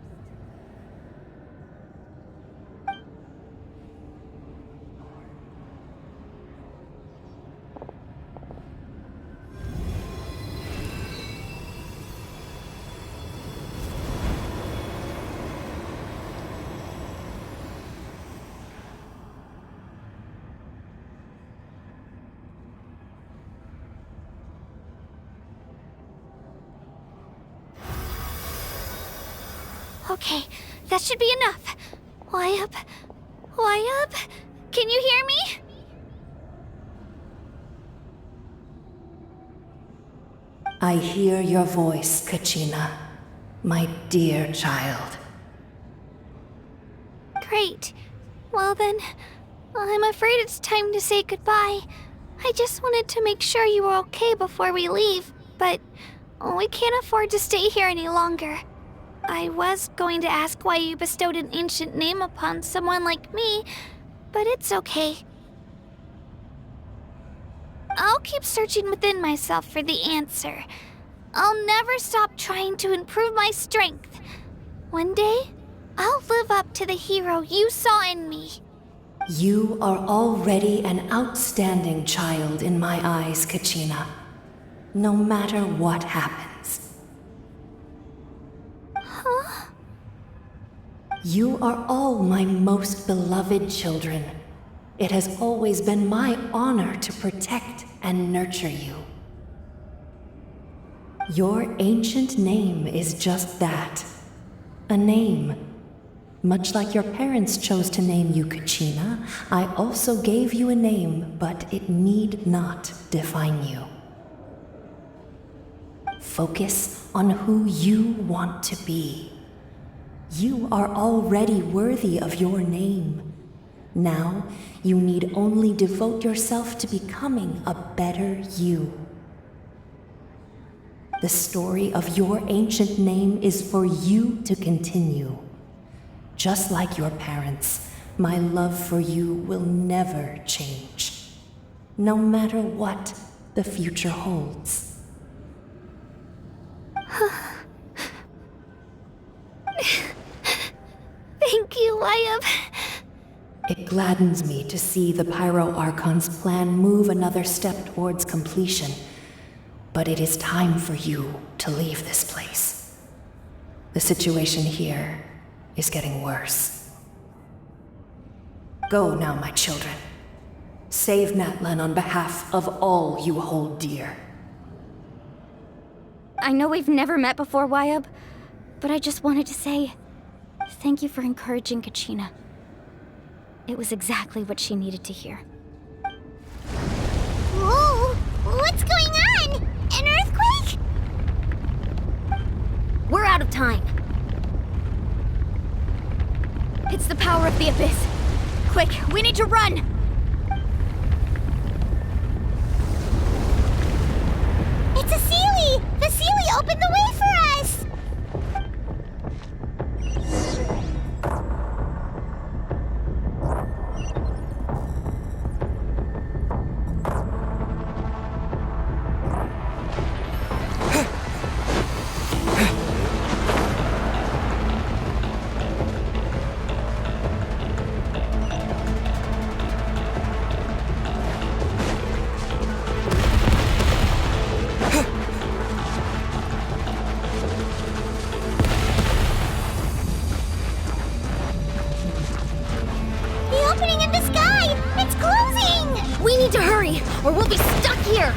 Okay, that should be enough. Wayub? Wayub? Can you hear me?
I hear your voice, Kachina, my dear child.
Great. Well then, I'm afraid it's time to say goodbye. I just wanted to make sure you were okay before we leave, but we can't afford to stay here any longer.
I was going to ask why you bestowed an ancient name upon someone like me, but it's okay. I'll keep searching within myself for the answer. I'll never stop trying to improve my strength. One day, I'll live up to the hero you saw in me.
You are already an outstanding child in my eyes, Kachina. No matter what happens.
Huh?
You are all my most beloved children. It has always been my honor to protect and nurture you. Your ancient name is just that. A name. Much like your parents chose to name you Kachina, I also gave you a name, but it need not define you. Focus on who you want to be. You are already worthy of your name. Now, you need only devote yourself to becoming a better you. The story of your ancient name is for you to continue. Just like your parents, my love for you will never change. No matter what the future holds.
Thank you, Wyatt.
It gladdens me to see the Pyro Archon's plan move another step towards completion. But it is time for you to leave this place. The situation here is getting worse. Go now, my children. Save Natlan on behalf of all you hold dear.
I know we've never met before, Wyatt, but I just wanted to say thank you for encouraging Kachina. It was exactly what she needed to hear.
Whoa! What's going on? An earthquake?
We're out of time.
It's the power of the Abyss. Quick, we need to run!
It's a Sealy! The Sealy opened the way for us!
Or we'll be stuck here!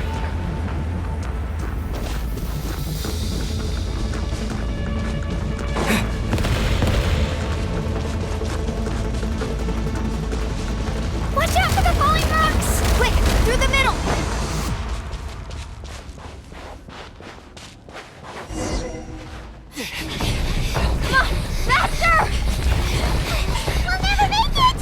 Watch out for the falling rocks!
Quick, through the middle!
Come on, faster!
We'll never make it!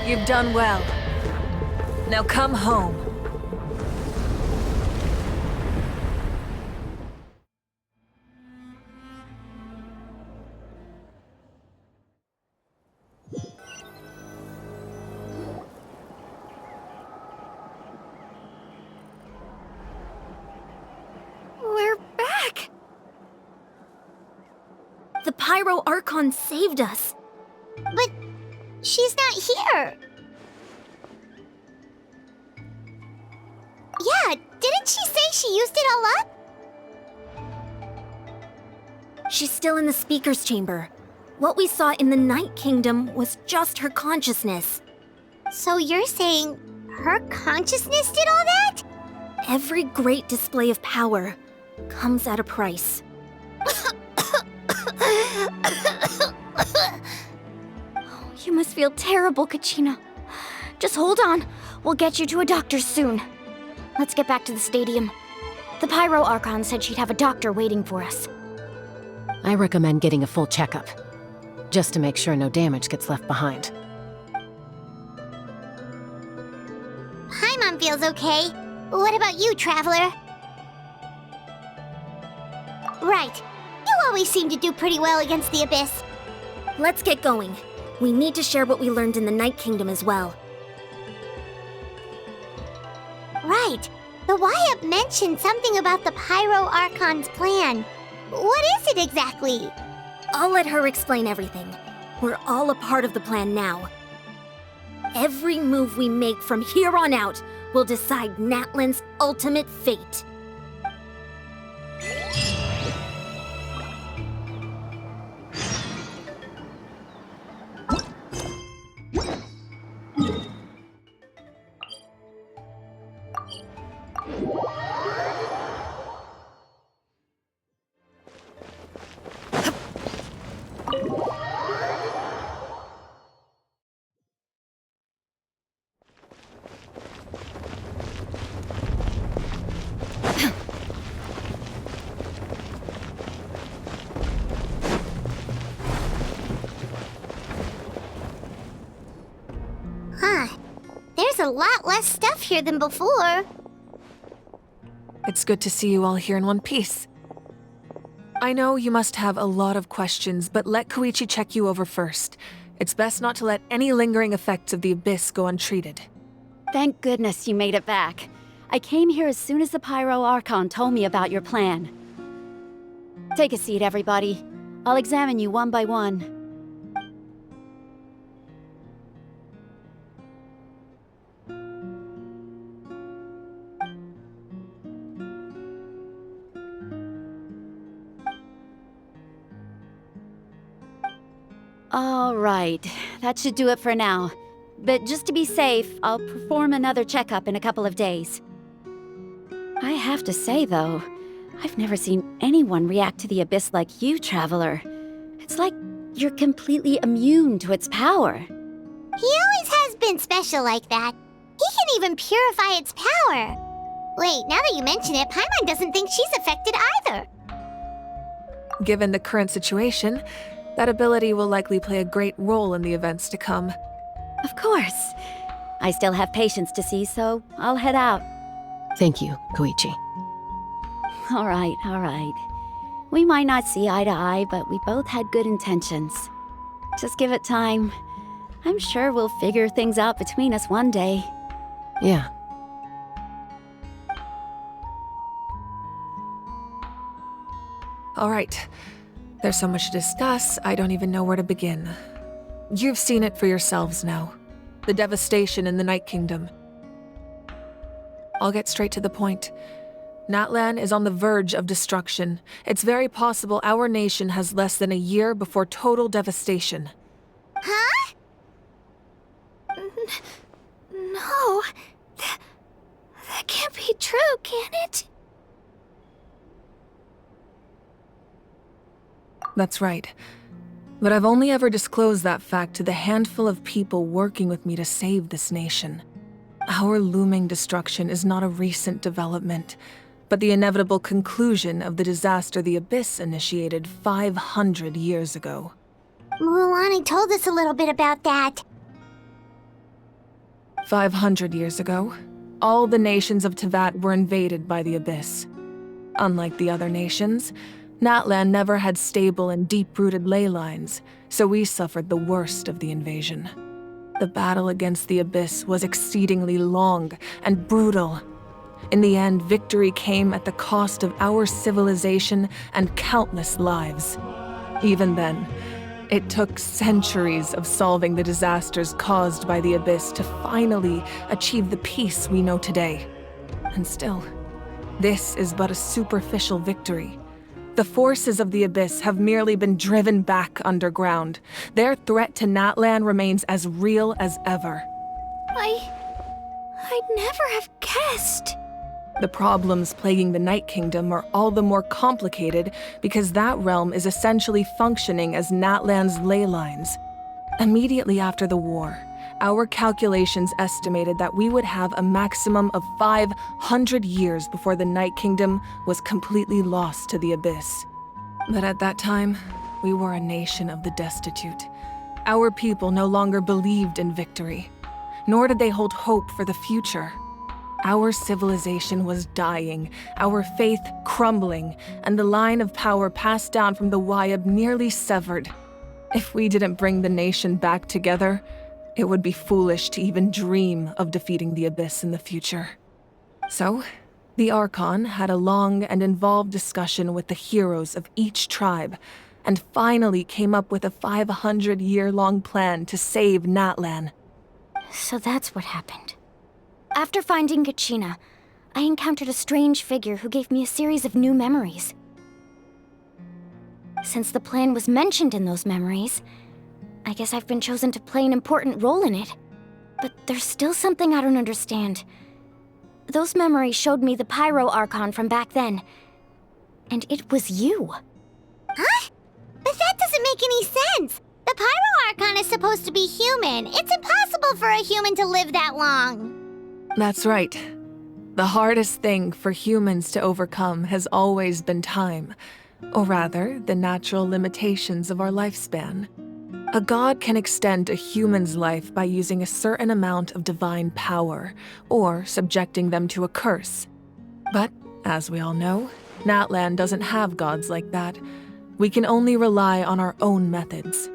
You've done well. Now come home.
The Pyro Archon saved us.
But she's not here. Yeah, didn't she say she used it all up?
She's still in the speaker's chamber. What we saw in the Night Kingdom was just her consciousness.
So you're saying her consciousness did all that?
Every great display of power comes at a price.
You must feel terrible, Kachina. Just hold on. We'll get you to a doctor soon. Let's get back to the stadium. The Pyro Archon said she'd have a doctor waiting for us.
I recommend getting a full checkup, just to make sure no damage gets left behind.
Paimon feels okay. What about you, Traveler? Right. You always seem to do pretty well against the Abyss.
Let's get going. We need to share what we learned in the Night Kingdom as well.
Right. The Y-Up mentioned something about the Pyro Archon's plan. What is it exactly?
I'll let her explain everything. We're all a part of the plan now. Every move we make from here on out will decide Natlan's ultimate fate.
Huh. There's a lot less stuff here than before.
It's good to see you all here in one piece. I know you must have a lot of questions, but let Koichi check you over first. It's best not to let any lingering effects of the Abyss go untreated.
Thank goodness you made it back. I came here as soon as the Pyro Archon told me about your plan. Take a seat, everybody. I'll examine you one by one. All right, that should do it for now. But just to be safe, I'll perform another checkup in a couple of days. I have to say, though, I've never seen anyone react to the Abyss like you, Traveler. It's like you're completely immune to its power.
He always has been special like that. He can even purify its power. Wait, now that you mention it, Paimon doesn't think she's affected either.
Given the current situation, that ability will likely play a great role in the events to come.
Of course. I still have patients to see, so I'll head out.
Thank you, Koichi.
All right. We might not see eye to eye, but we both had good intentions. Just give it time. I'm sure we'll figure things out between us one day.
Yeah.
All right. There's so much to discuss, I don't even know where to begin. You've seen it for yourselves now. The devastation in the Night Kingdom. I'll get straight to the point. Natlan is on the verge of destruction. It's very possible our nation has less than a year before total devastation.
Huh?
No. That can't be true, can it?
That's right. But I've only ever disclosed that fact to the handful of people working with me to save this nation. Our looming destruction is not a recent development, but the inevitable conclusion of the disaster the Abyss initiated 500 years ago.
Mualani told us a little bit about that.
500 years ago, all the nations of Tevat were invaded by the Abyss. Unlike the other nations, Natlan never had stable and deep-rooted ley lines, so we suffered the worst of the invasion. The battle against the Abyss was exceedingly long and brutal. In the end, victory came at the cost of our civilization and countless lives. Even then, it took centuries of solving the disasters caused by the Abyss to finally achieve the peace we know today. And still, this is but a superficial victory. The forces of the Abyss have merely been driven back underground. Their threat to Natlan remains as real as ever.
I'd never have guessed.
The problems plaguing the Night Kingdom are all the more complicated because that realm is essentially functioning as Natlan's ley lines. Immediately after the war, our calculations estimated that we would have a maximum of 500 years before the Night Kingdom was completely lost to the Abyss. But at that time, we were a nation of the destitute. Our people no longer believed in victory, nor did they hold hope for the future. Our civilization was dying, our faith crumbling, and the line of power passed down from the Wayab nearly severed. If we didn't bring the nation back together, it would be foolish to even dream of defeating the Abyss in the future. So, the Archon had a long and involved discussion with the heroes of each tribe, and finally came up with a 500-year-long plan to save Natlan.
So that's what happened. After finding Kachina, I encountered a strange figure who gave me a series of new memories. Since the plan was mentioned in those memories, I guess I've been chosen to play an important role in it. But there's still something I don't understand. Those memories showed me the Pyro Archon from back then, and it was you.
Huh? But that doesn't make any sense. The Pyro Archon is supposed to be human. It's impossible for a human to live that long.
That's right. The hardest thing for humans to overcome has always been time, or rather, the natural limitations of our lifespan. A god can extend a human's life by using a certain amount of divine power, or subjecting them to a curse. But, as we all know, Natlan doesn't have gods like that. We can only rely on our own methods.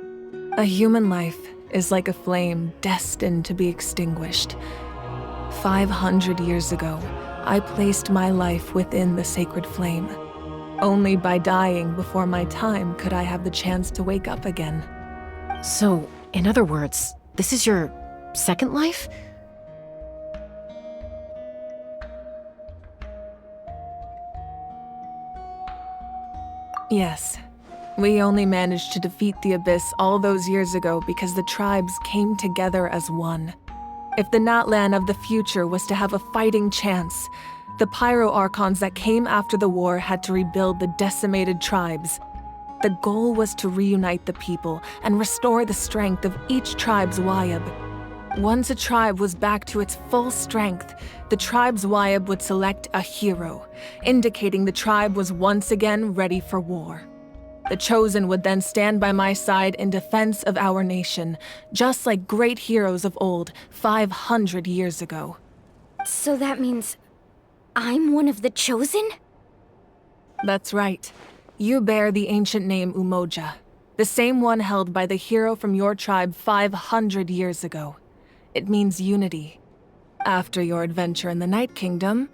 A human life is like a flame destined to be extinguished. 500 years ago, I placed my life within the sacred flame. Only by dying before my time could I have the chance to wake up again.
So, in other words, this is your second life?
Yes. We only managed to defeat the Abyss all those years ago because the tribes came together as one. If the Natlan of the future was to have a fighting chance, the Pyro Archons that came after the war had to rebuild the decimated tribes. The goal was to reunite the people and restore the strength of each tribe's Wayab. Once a tribe was back to its full strength, the tribe's Wayab would select a hero, indicating the tribe was once again ready for war. The Chosen would then stand by my side in defense of our nation, just like great heroes of old 500 years ago.
So that means I'm one of the Chosen?
That's right. You bear the ancient name Umoja, the same one held by the hero from your tribe 500 years ago. It means unity. After your adventure in the Night Kingdom,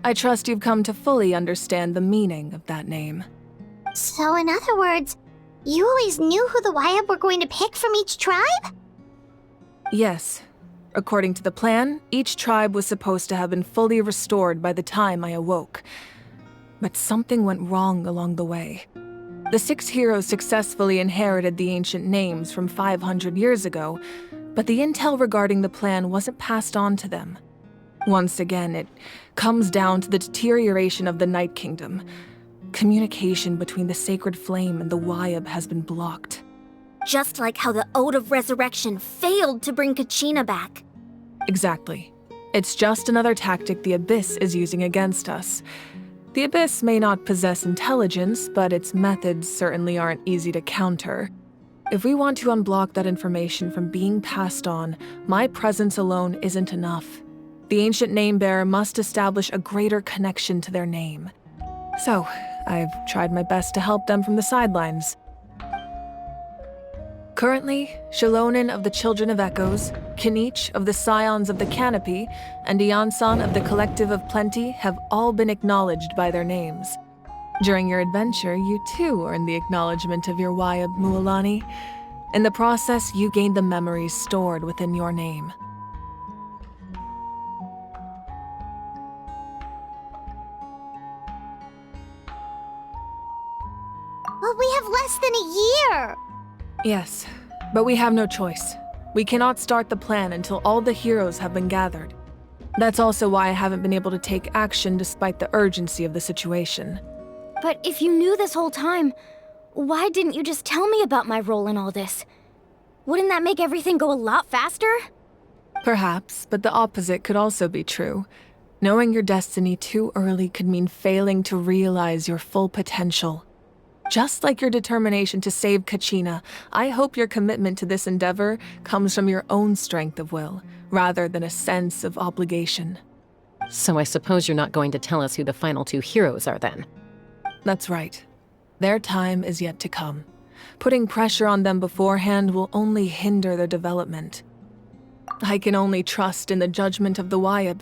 I trust you've come to fully understand the meaning of that name.
So in other words, you always knew who the Wayab were going to pick from each tribe?
Yes. According to the plan, each tribe was supposed to have been fully restored by the time I awoke. But something went wrong along the way. The 6 heroes successfully inherited the ancient names from 500 years ago, but the intel regarding the plan wasn't passed on to them. Once again, it comes down to the deterioration of the Night Kingdom. Communication between the Sacred Flame and the Wayab has been blocked.
Just like how the Ode of Resurrection failed to bring Kachina back.
Exactly. It's just another tactic the Abyss is using against us. The Abyss may not possess intelligence, but its methods certainly aren't easy to counter. If we want to unblock that information from being passed on, my presence alone isn't enough. The ancient name-bearer must establish a greater connection to their name. So, I've tried my best to help them from the sidelines. Currently, Shalonin of the Children of Echoes, Kinich of the Scions of the Canopy, and Iansan of the Collective of Plenty have all been acknowledged by their names. During your adventure, you too earned the acknowledgement of your Wayab Mualani. In the process, you gained the memories stored within your name.
But we have less than a year!
Yes, but we have no choice. We cannot start the plan until all the heroes have been gathered. That's also why I haven't been able to take action despite the urgency of the situation.
But if you knew this whole time, why didn't you just tell me about my role in all this? Wouldn't that make everything go a lot faster?
Perhaps, but the opposite could also be true. Knowing your destiny too early could mean failing to realize your full potential. Just like your determination to save Kachina, I hope your commitment to this endeavor comes from your own strength of will, rather than a sense of obligation.
So I suppose you're not going to tell us who the final two heroes are then?
That's right. Their time is yet to come. Putting pressure on them beforehand will only hinder their development. I can only trust in the judgment of the Wayab.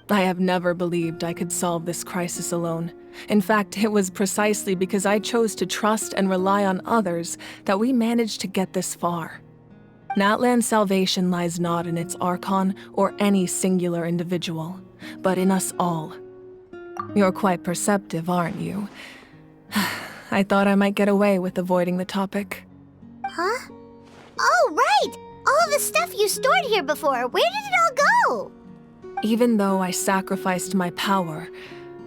I have never believed I could solve this crisis alone. In fact, it was precisely because I chose to trust and rely on others that we managed to get this far. Natlan's salvation lies not in its Archon or any singular individual, but in us all. You're quite perceptive, aren't you? I thought I might get away with avoiding the topic.
Huh? Oh, right! All of the stuff you stored here before, where did it all go?
Even though I sacrificed my power,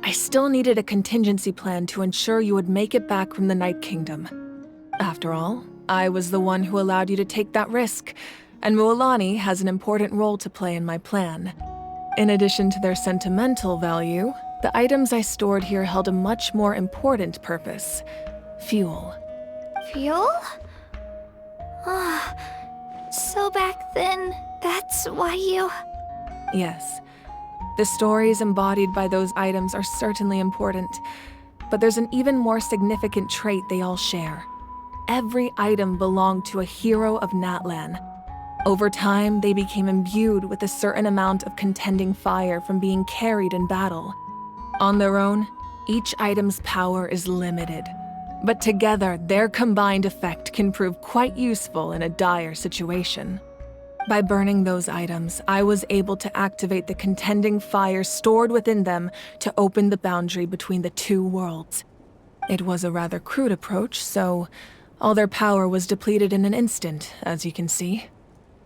I still needed a contingency plan to ensure you would make it back from the Night Kingdom. After all, I was the one who allowed you to take that risk, and Mualani has an important role to play in my plan. In addition to their sentimental value, the items I stored here held a much more important purpose: fuel.
Fuel? So back then, that's why you...
Yes. The stories embodied by those items are certainly important, but there's an even more significant trait they all share. Every item belonged to a hero of Natlan. Over time, they became imbued with a certain amount of contending fire from being carried in battle. On their own, each item's power is limited, but together, their combined effect can prove quite useful in a dire situation. By burning those items, I was able to activate the contending fire stored within them to open the boundary between the two worlds. It was a rather crude approach, so all their power was depleted in an instant, as you can see.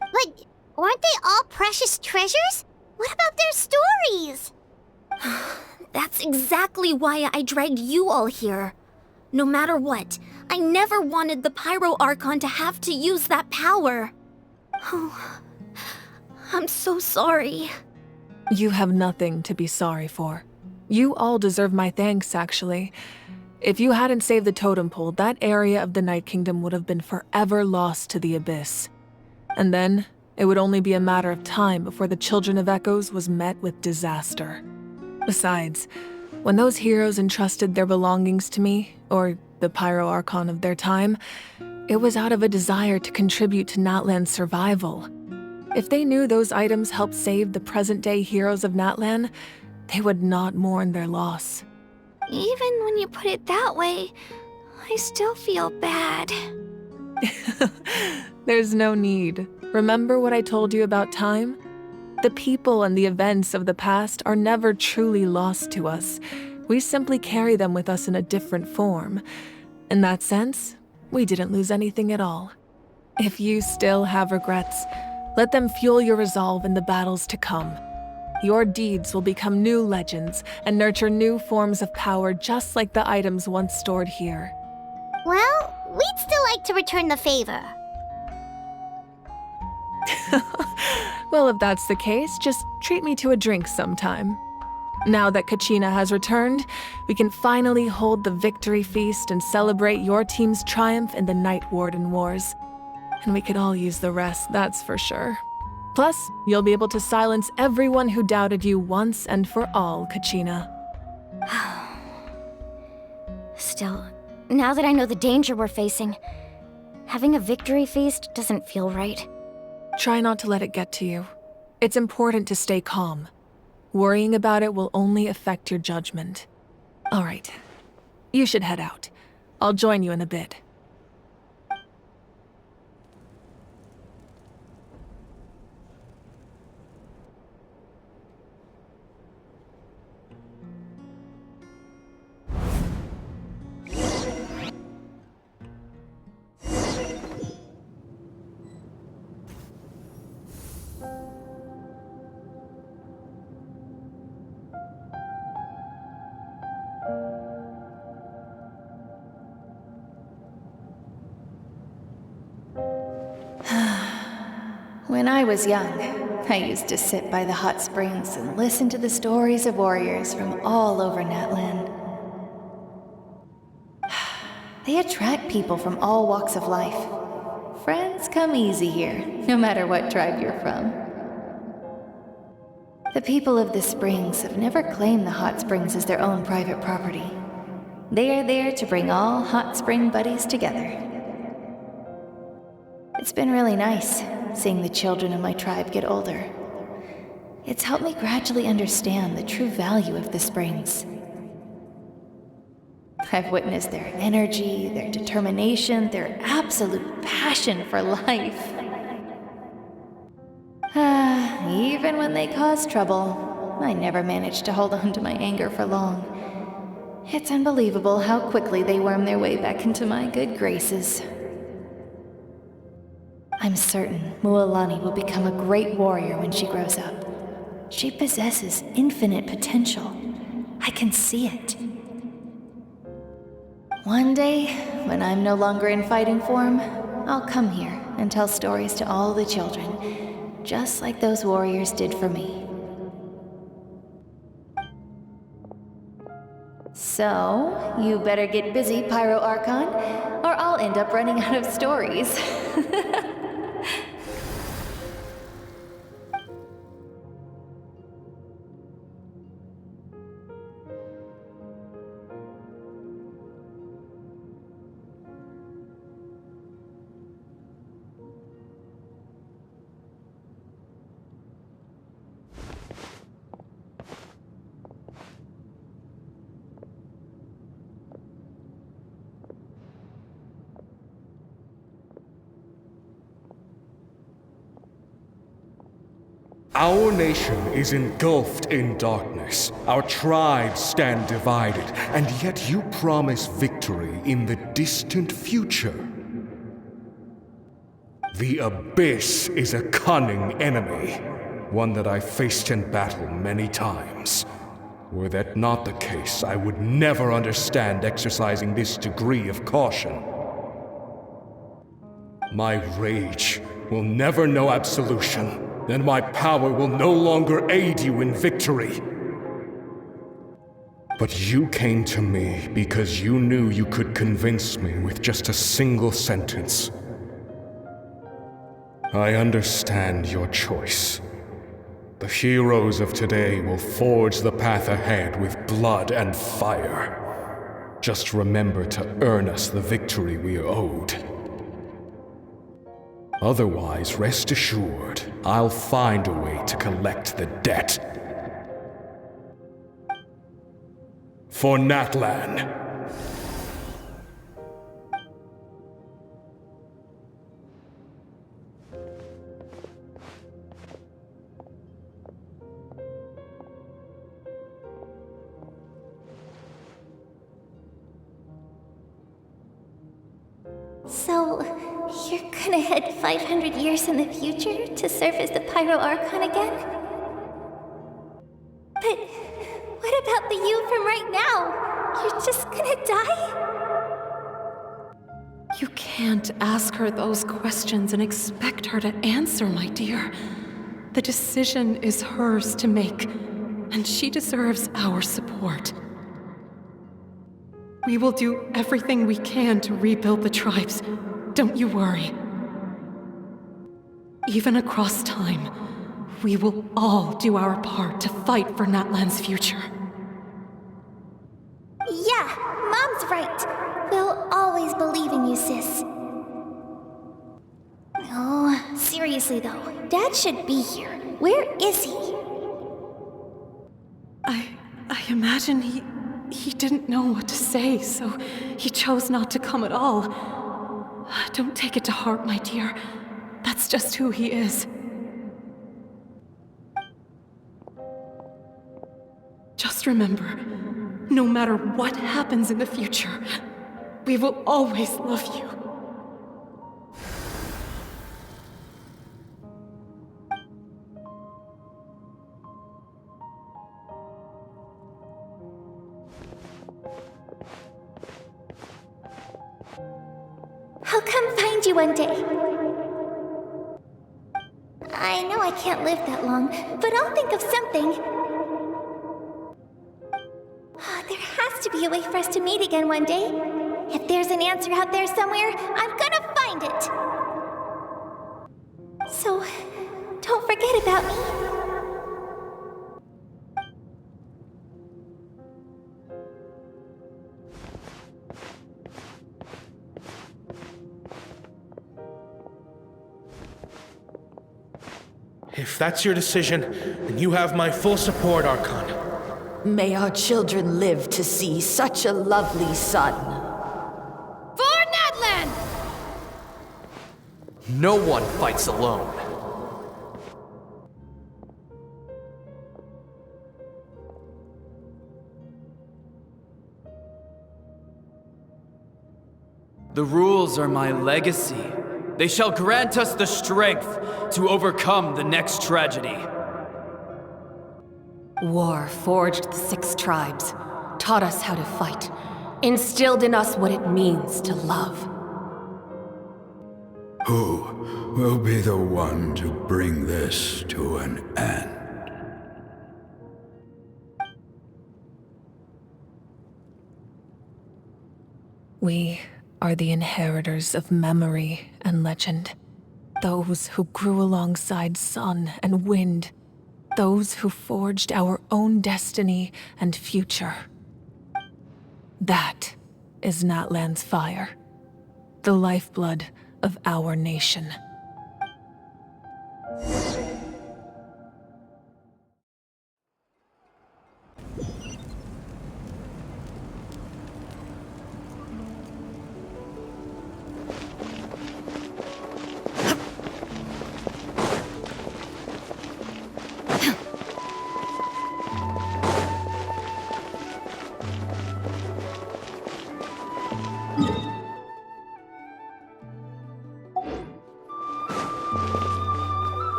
But aren't they all precious treasures? What about their stories?
That's exactly why I dragged you all here. No matter what, I never wanted the Pyro Archon to have to use that power. Oh, I'm so sorry.
You have nothing to be sorry for. You all deserve my thanks, actually. If you hadn't saved the totem pole, that area of the Night Kingdom would have been forever lost to the abyss. And then, it would only be a matter of time before the Children of Echoes was met with disaster. Besides, when those heroes entrusted their belongings to me, or the Pyro Archon of their time, it was out of a desire to contribute to Natlan's survival. If they knew those items helped save the present-day heroes of Natlan, they would not mourn their loss.
Even when you put it that way, I still feel bad.
There's no need. Remember what I told you about time? The people and the events of the past are never truly lost to us. We simply carry them with us in a different form. In that sense, we didn't lose anything at all. If you still have regrets, let them fuel your resolve in the battles to come. Your deeds will become new legends and nurture new forms of power just like the items once stored here.
Well, we'd still like to return the favor.
Well, if that's the case, just treat me to a drink sometime. Now that Kachina has returned, we can finally hold the victory feast and celebrate your team's triumph in the Night Warden Wars. And we could all use the rest, that's for sure. Plus, you'll be able to silence everyone who doubted you once and for all, Kachina.
Still, now that I know the danger we're facing, having a victory feast doesn't feel right.
Try not to let it get to you. It's important to stay calm. Worrying about it will only affect your judgment. All right. You should head out. I'll join you in a bit.
When I was young, I used to sit by the hot springs and listen to the stories of warriors from all over Natlan. They attract people from all walks of life. Friends come easy here, no matter what tribe you're from. The people of the springs have never claimed the hot springs as their own private property. They are there to bring all hot spring buddies together. It's been really nice, seeing the children of my tribe get older. It's helped me gradually understand the true value of the springs. I've witnessed their energy, their determination, their absolute passion for life. Even when they cause trouble, I never managed to hold on to my anger for long. It's unbelievable how quickly they worm their way back into my good graces. I'm certain Mualani will become a great warrior when she grows up. She possesses infinite potential. I can see it. One day, when I'm no longer in fighting form, I'll come here and tell stories to all the children, just like those warriors did for me. So, you better get busy, Pyro Archon, or I'll end up running out of stories.
Our nation is engulfed in darkness. Our tribes stand divided, and yet you promise victory in the distant future. The Abyss is a cunning enemy, one that I faced in battle many times. Were that not the case, I would never understand exercising this degree of caution. My rage will never know absolution. Then my power will no longer aid you in victory. But you came to me because you knew you could convince me with just a single sentence. I understand your choice. The heroes of today will forge the path ahead with blood and fire. Just remember to earn us the victory we are owed. Otherwise, rest assured, I'll find a way to collect the debt. For Natlan.
So, you're gonna head 500 years in the future to serve as the Pyro Archon again? But what about the you from right now? You're just gonna die?
You can't ask her those questions and expect her to answer, my dear. The decision is hers to make, and she deserves our support. We will do everything we can to rebuild the tribes. Don't you worry. Even across time, we will all do our part to fight for Natlan's future.
Yeah, Mom's right. We'll always believe in you, sis. Oh, seriously though, Dad should be here. Where is he?
I imagine he didn't know what to say, so he chose not to come at all. Don't take it to heart, my dear. That's just who he is. Just remember, no matter what happens in the future, we will always love you.
I'll come find you one day. I know I can't live that long, but I'll think of something. There has to be a way for us to meet again one day. If there's an answer out there somewhere, I'm gonna find it. So, don't forget about me.
If that's your decision, then you have my full support, Archon.
May our children live to see such a lovely son.
For Natlan!
No one fights alone. The rules are my legacy. They shall grant us the strength to overcome the next tragedy.
War forged the 6 tribes, taught us how to fight, instilled in us what it means to love.
Who will be the one to bring this to an end?
We are the inheritors of memory and legend. Those who grew alongside sun and wind. Those who forged our own destiny and future. That is Natlan's fire. The lifeblood of our nation.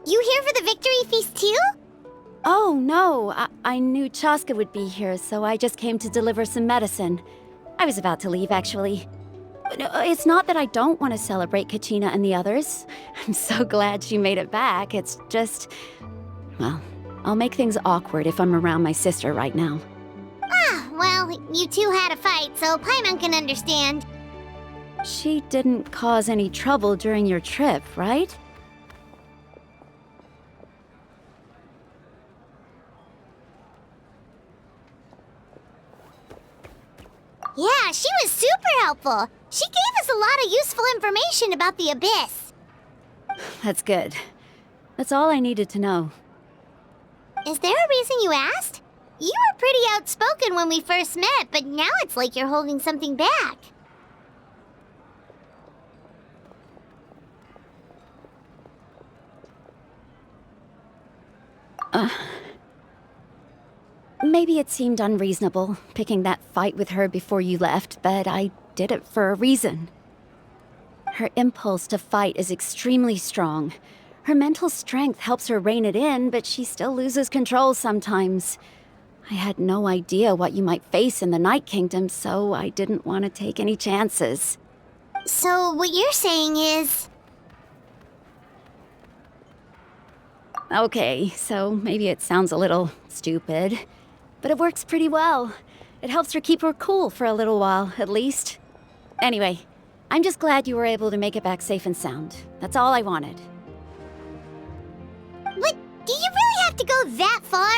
You here for the victory feast too?
Oh, no. I knew Chaska would be here, so I just came to deliver some medicine. I was about to leave, actually. It's not that I don't want to celebrate Kachina and the others. I'm so glad she made it back. It's just... well, I'll make things awkward if I'm around my sister right now.
Ah, well, you two had a fight, so Paimon can understand.
She didn't cause any trouble during your trip, right?
Yeah, she was super helpful. She gave us a lot of useful information about the Abyss.
That's good. That's all I needed to know.
Is there a reason you asked? You were pretty outspoken when we first met, but now it's like you're holding something back.
Maybe it seemed unreasonable, picking that fight with her before you left, but I did it for a reason. Her impulse to fight is extremely strong. Her mental strength helps her rein it in, but she still loses control sometimes. I had no idea what you might face in the Night Kingdom, so I didn't want to take any chances.
So what you're saying is...
Okay, so maybe it sounds a little stupid, but it works pretty well. It helps her keep her cool for a little while, at least. Anyway, I'm just glad you were able to make it back safe and sound. That's all I wanted.
But do you really have to go that far?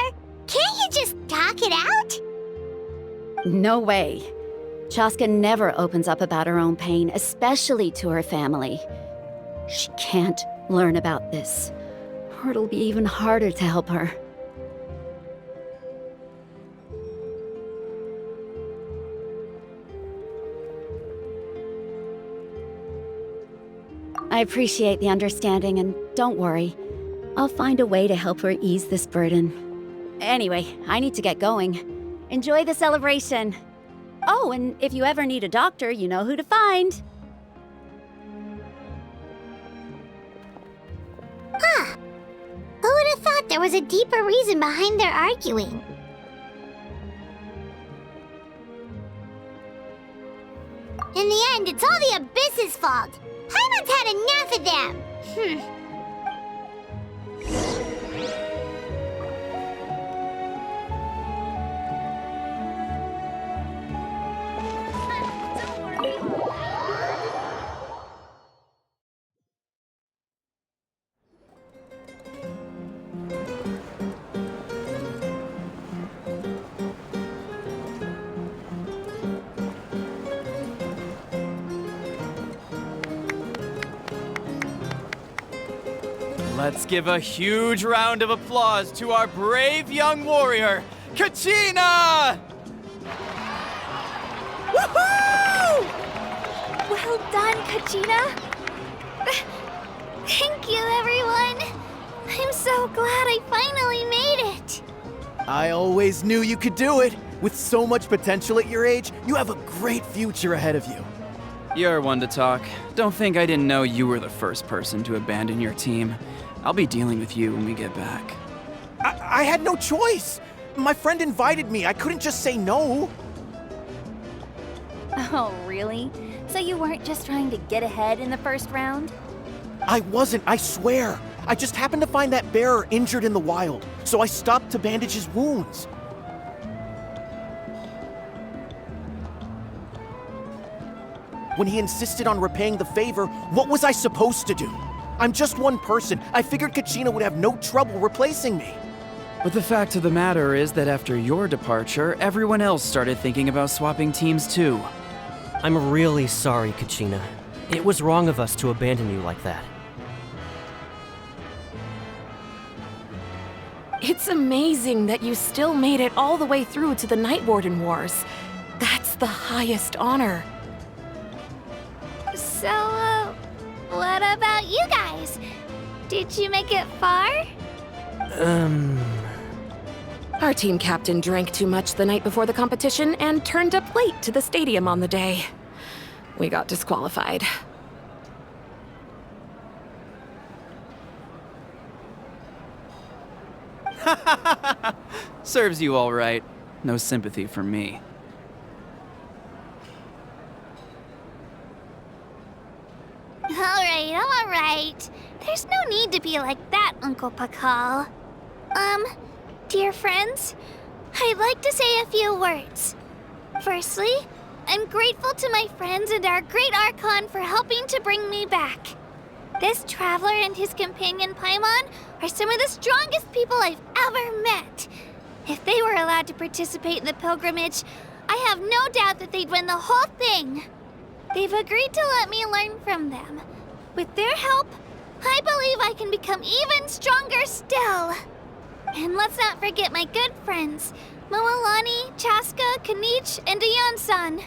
Can't you just talk it out?
No way. Chaska never opens up about her own pain, especially to her family. She can't learn about this, or it'll be even harder to help her. I appreciate the understanding, and don't worry. I'll find a way to help her ease this burden. Anyway, I need to get going. Enjoy the celebration. Oh, and if you ever need a doctor, you know who to find.
Huh. Who would have thought there was a deeper reason behind their arguing? In the end, it's all the Abyss's fault. Paimon's had enough of them.
Let's give a huge round of applause to our brave young warrior, Kachina!
Woohoo! Well done, Kachina. Thank you, everyone. I'm so glad I finally made it.
I always knew you could do it. With so much potential at your age, you have a great future ahead of you.
You're one to talk. Don't think I didn't know you were the first person to abandon your team. I'll be dealing with you when we get back.
I had no choice. My friend invited me. I couldn't just say no.
Oh, really? So you weren't just trying to get ahead in the first round?
I wasn't, I swear. I just happened to find that bearer injured in the wild, so I stopped to bandage his wounds. When he insisted on repaying the favor, what was I supposed to do? I'm just one person. I figured Kachina would have no trouble replacing me.
But the fact of the matter is that after your departure, everyone else started thinking about swapping teams too.
I'm really sorry, Kachina. It was wrong of us to abandon you like that.
It's amazing that you still made it all the way through to the Night Warden Wars. That's the highest honor.
So, what about you guys? Did you make it far?
Our team captain drank too much the night before the competition and turned up late to the stadium on the day. We got disqualified.
Serves you all right. No sympathy for me.
All right. There's no need to be like that, Uncle Pakal. Dear friends, I'd like to say a few words. Firstly, I'm grateful to my friends and our great Archon for helping to bring me back. This traveler and his companion Paimon are some of the strongest people I've ever met. If they were allowed to participate in the pilgrimage, I have no doubt that they'd win the whole thing. They've agreed to let me learn from them. With their help, I believe I can become even stronger still. And let's not forget my good friends, Moalani, Chaska, Kanich, and Aeon-san.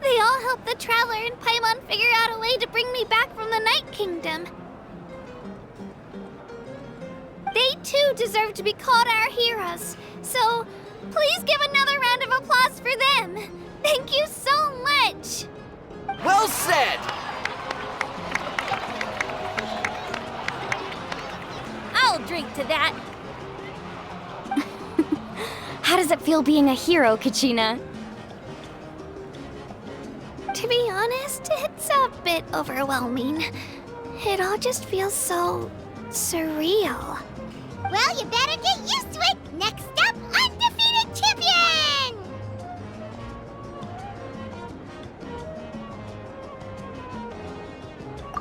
They all helped the Traveler and Paimon figure out a way to bring me back from the Night Kingdom. They too deserve to be called our heroes, so please give another round of applause for them. Thank you so much!
Well said!
I'll drink to that. How does it feel being a hero, Kachina?
To be honest, it's a bit overwhelming. It all just feels so surreal.
Well, you better get used to it! Next up, undefeated champion!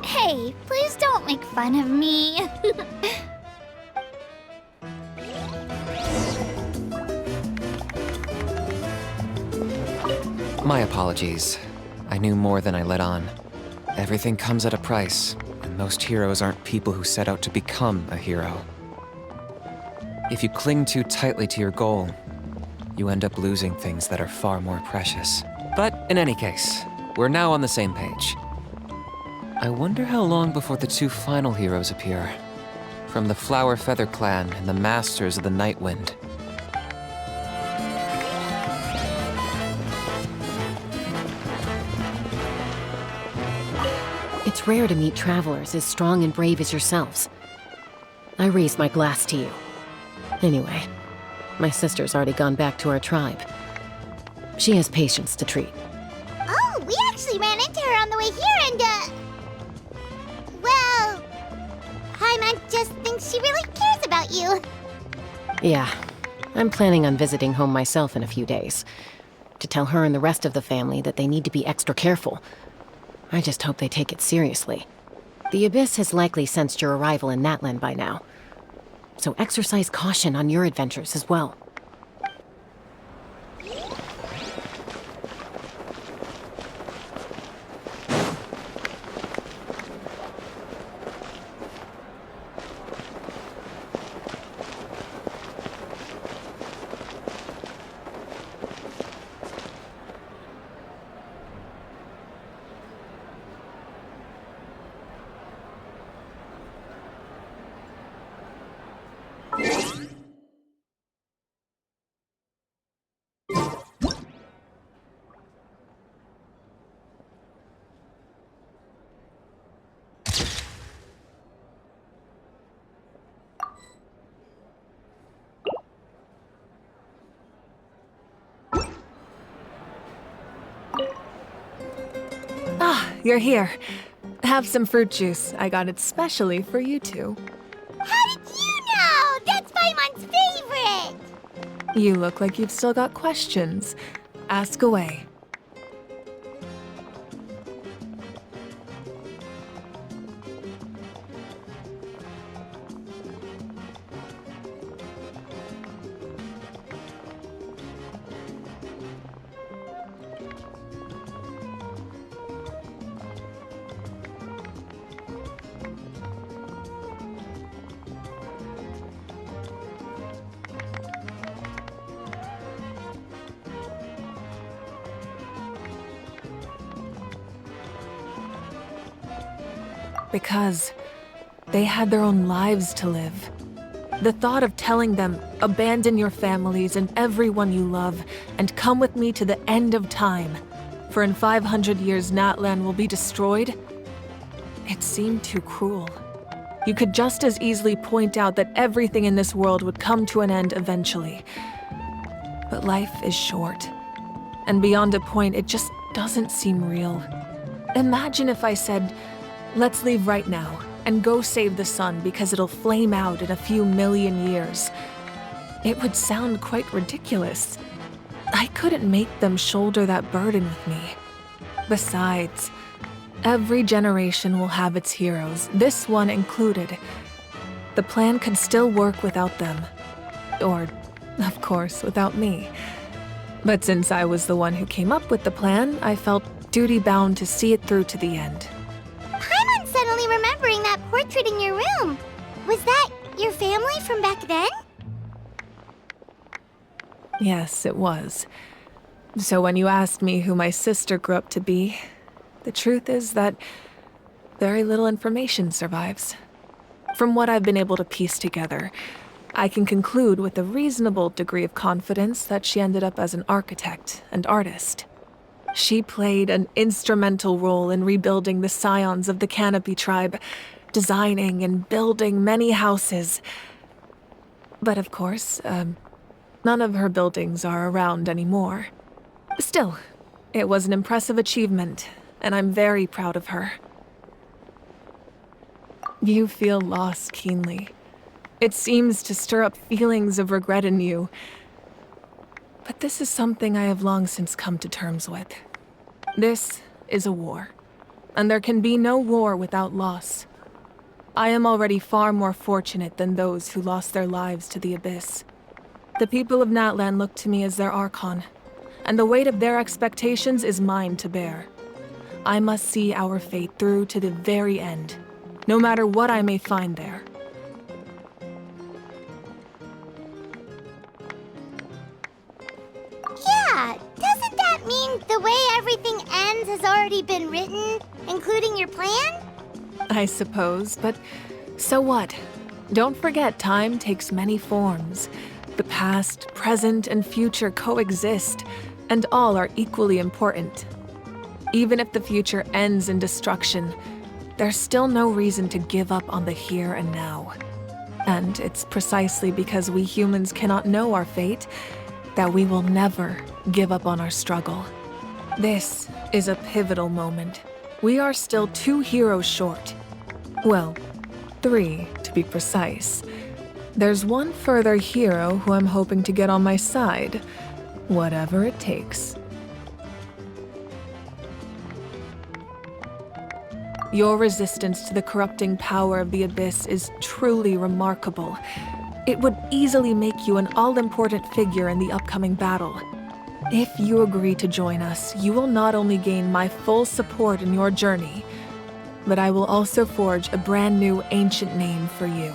Hey, please don't make fun of me.
My apologies. I knew more than I let on. Everything comes at a price, and most heroes aren't people who set out to become a hero. If you cling too tightly to your goal, you end up losing things that are far more precious. But in any case, we're now on the same page. I wonder how long before the two final heroes appear. From the Flower Feather Clan and the Masters of the Night Wind.
It's rare to meet travelers as strong and brave as yourselves. I raise my glass to you. Anyway, my sister's already gone back to our tribe. She has patients to treat.
Oh, we actually ran into her on the way here and, well, Paimon just thinks she really cares about you.
Yeah, I'm planning on visiting home myself in a few days. To tell her and the rest of the family that they need to be extra careful. I just hope they take it seriously. The Abyss has likely sensed your arrival in Natlan by now. So exercise caution on your adventures as well.
Ah, you're here. Have some fruit juice. I got it specially for you two.
How did you know? That's Paimon's favorite!
You look like you've still got questions. Ask away. Because they had their own lives to live. The thought of telling them, abandon your families and everyone you love, and come with me to the end of time, for in 500 years Natlan will be destroyed, it seemed too cruel. You could just as easily point out that everything in this world would come to an end eventually. But life is short, and beyond a point, it just doesn't seem real. Imagine if I said, let's leave right now and go save the sun because it'll flame out in a few million years. It would sound quite ridiculous. I couldn't make them shoulder that burden with me. Besides, every generation will have its heroes, this one included. The plan could still work without them. Or, of course, without me. But since I was the one who came up with the plan, I felt duty-bound to see it through to the end.
Paimon's suddenly remembering that portrait in your room. Was that your family from back then?
Yes, it was. So when you asked me who my sister grew up to be, the truth is that very little information survives. From what I've been able to piece together, I can conclude with a reasonable degree of confidence that she ended up as an architect and artist. She played an instrumental role in rebuilding the scions of the Canopy tribe, designing and building many houses. But of course, none of her buildings are around anymore. Still, it was an impressive achievement, and I'm very proud of her. You feel loss keenly. It seems to stir up feelings of regret in you. But this is something I have long since come to terms with. This is a war, and there can be no war without loss. I am already far more fortunate than those who lost their lives to the Abyss. The people of Natlan look to me as their Archon, and the weight of their expectations is mine to bear. I must see our fate through to the very end, no matter what I may find there.
Yeah, doesn't that mean the way everything ends has already been written, including your plan?
I suppose, but so what? Don't forget, time takes many forms. The past, present, and future coexist, and all are equally important. Even if the future ends in destruction, there's still no reason to give up on the here and now. And it's precisely because we humans cannot know our fate that we will never give up on our struggle. This is a pivotal moment. We are still 2 heroes short. Well, 3 to be precise. There's one further hero who I'm hoping to get on my side, whatever it takes. Your resistance to the corrupting power of the Abyss is truly remarkable. It would easily make you an all-important figure in the upcoming battle. If you agree to join us, you will not only gain my full support in your journey, but I will also forge a brand new ancient name for you.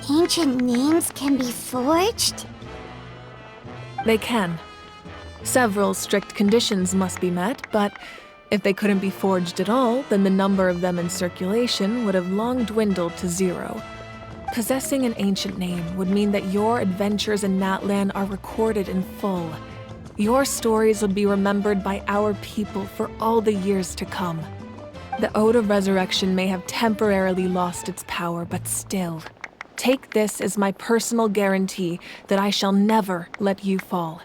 Ancient names can be forged?
They can. Several strict conditions must be met, but if they couldn't be forged at all, then the number of them in circulation would have long dwindled to 0. Possessing an ancient name would mean that your adventures in Natlan are recorded in full. Your stories would be remembered by our people for all the years to come. The Ode of Resurrection may have temporarily lost its power, but still, take this as my personal guarantee that I shall never let you fall.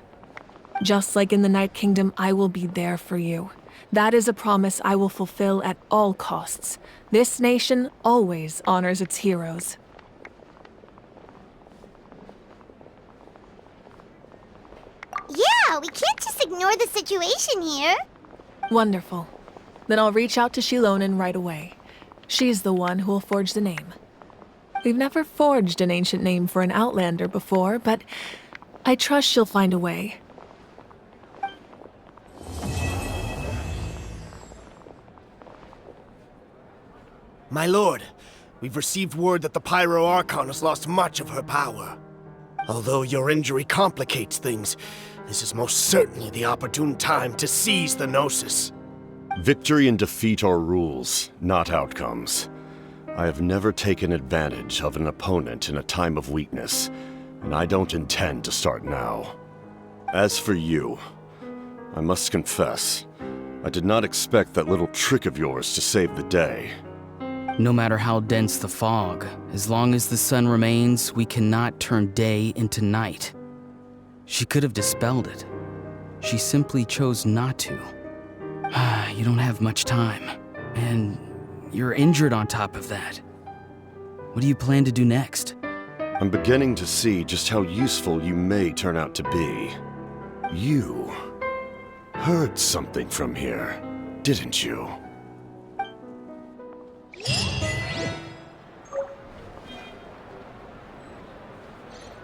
Just like in the Night Kingdom, I will be there for you. That is a promise I will fulfill at all costs. This nation always honors its heroes.
Yeah, we can't just ignore the situation here.
Wonderful. Then I'll reach out to Shilonen right away. She's the one who will forge the name. We've never forged an ancient name for an Outlander before, but I trust she'll find a way.
My lord, we've received word that the Pyro Archon has lost much of her power. Although your injury complicates things, this is most certainly the opportune time to seize the Gnosis.
Victory and defeat are rules, not outcomes. I have never taken advantage of an opponent in a time of weakness, and I don't intend to start now. As for you, I must confess, I did not expect that little trick of yours to save the day.
No matter how dense the fog, as long as the sun remains, we cannot turn day into night. She could have dispelled it. She simply chose not to. You don't have much time, and you're injured on top of that. What do you plan to do next?
I'm beginning to see just how useful you may turn out to be. You heard something from here, didn't you?